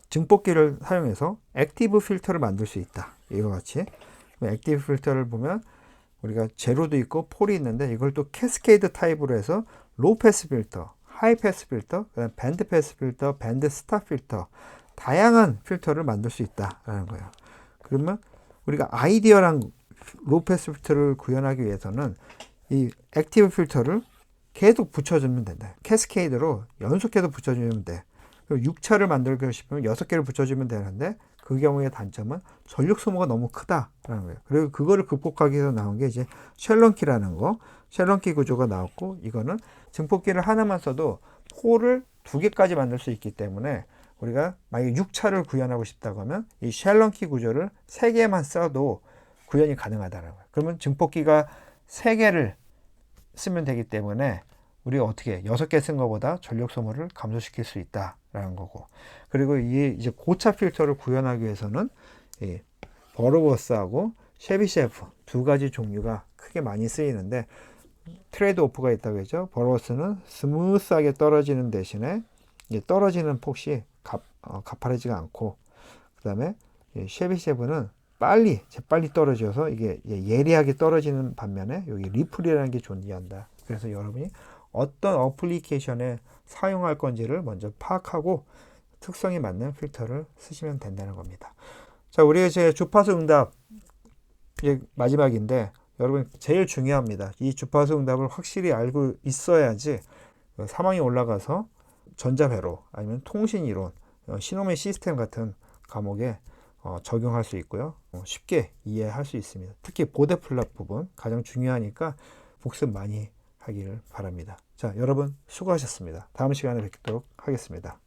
증폭기를 사용해서 액티브 필터를 만들 수 있다. 이와 같이. 액티브 필터를 보면 우리가 제로도 있고 폴이 있는데 이걸 또 캐스케이드 타입으로 해서 로우 패스 필터, 하이 패스 필터, 그다음 밴드 패스 필터, 밴드 스탑 필터 다양한 필터를 만들 수 있다라는 거예요. 그러면 우리가 아이디어랑 로우 패스 필터를 구현하기 위해서는 이 액티브 필터를 계속 붙여주면 된다. 캐스케이드로 연속해서 붙여주면 돼. 6차를 만들고 싶으면 6개를 붙여주면 되는데 그 경우의 단점은 전력 소모가 너무 크다라는 거예요. 그리고 그거를 극복하기 위해서 나온 게 이제 쉘런키라는 거. 쉘런키 구조가 나왔고 이거는 증폭기를 하나만 써도 폴을 2개까지 만들 수 있기 때문에 우리가 만약에 6차를 구현하고 싶다고 하면 이 쉘런키 구조를 3개만 써도 구현이 가능하다는 거예요. 그러면 증폭기가 3개를 쓰면 되기 때문에 우리가 어떻게 6개 쓴 것보다 전력 소모를 감소시킬 수 있다라는 거고. 그리고 이 이제 고차 필터를 구현하기 위해서는 이 버러버스하고 쉐비셰프 2가지 종류가 크게 많이 쓰이는데 트레이드 오프가 있다고 했죠. 버러버스는 스무스하게 떨어지는 대신에 떨어지는 폭이 가파르지가 않고 그다음에 쉐비셰프는 재빨리 떨어져서 이게 예리하게 떨어지는 반면에 여기 리플이라는 게 존재한다. 그래서 여러분이 어떤 어플리케이션에 사용할 건지를 먼저 파악하고 특성에 맞는 필터를 쓰시면 된다는 겁니다. 자, 우리가 이제 주파수 응답 이제 마지막인데 여러분 제일 중요합니다. 이 주파수 응답을 확실히 알고 있어야지 사망이 올라가서 전자회로 아니면 통신이론, 시노메 시스템 같은 과목에 적용할 수 있고요. 쉽게 이해할 수 있습니다. 특히 보대플랍 부분 가장 중요하니까 복습 많이 하기를 바랍니다. 자, 여러분 수고하셨습니다. 다음 시간에 뵙도록 하겠습니다.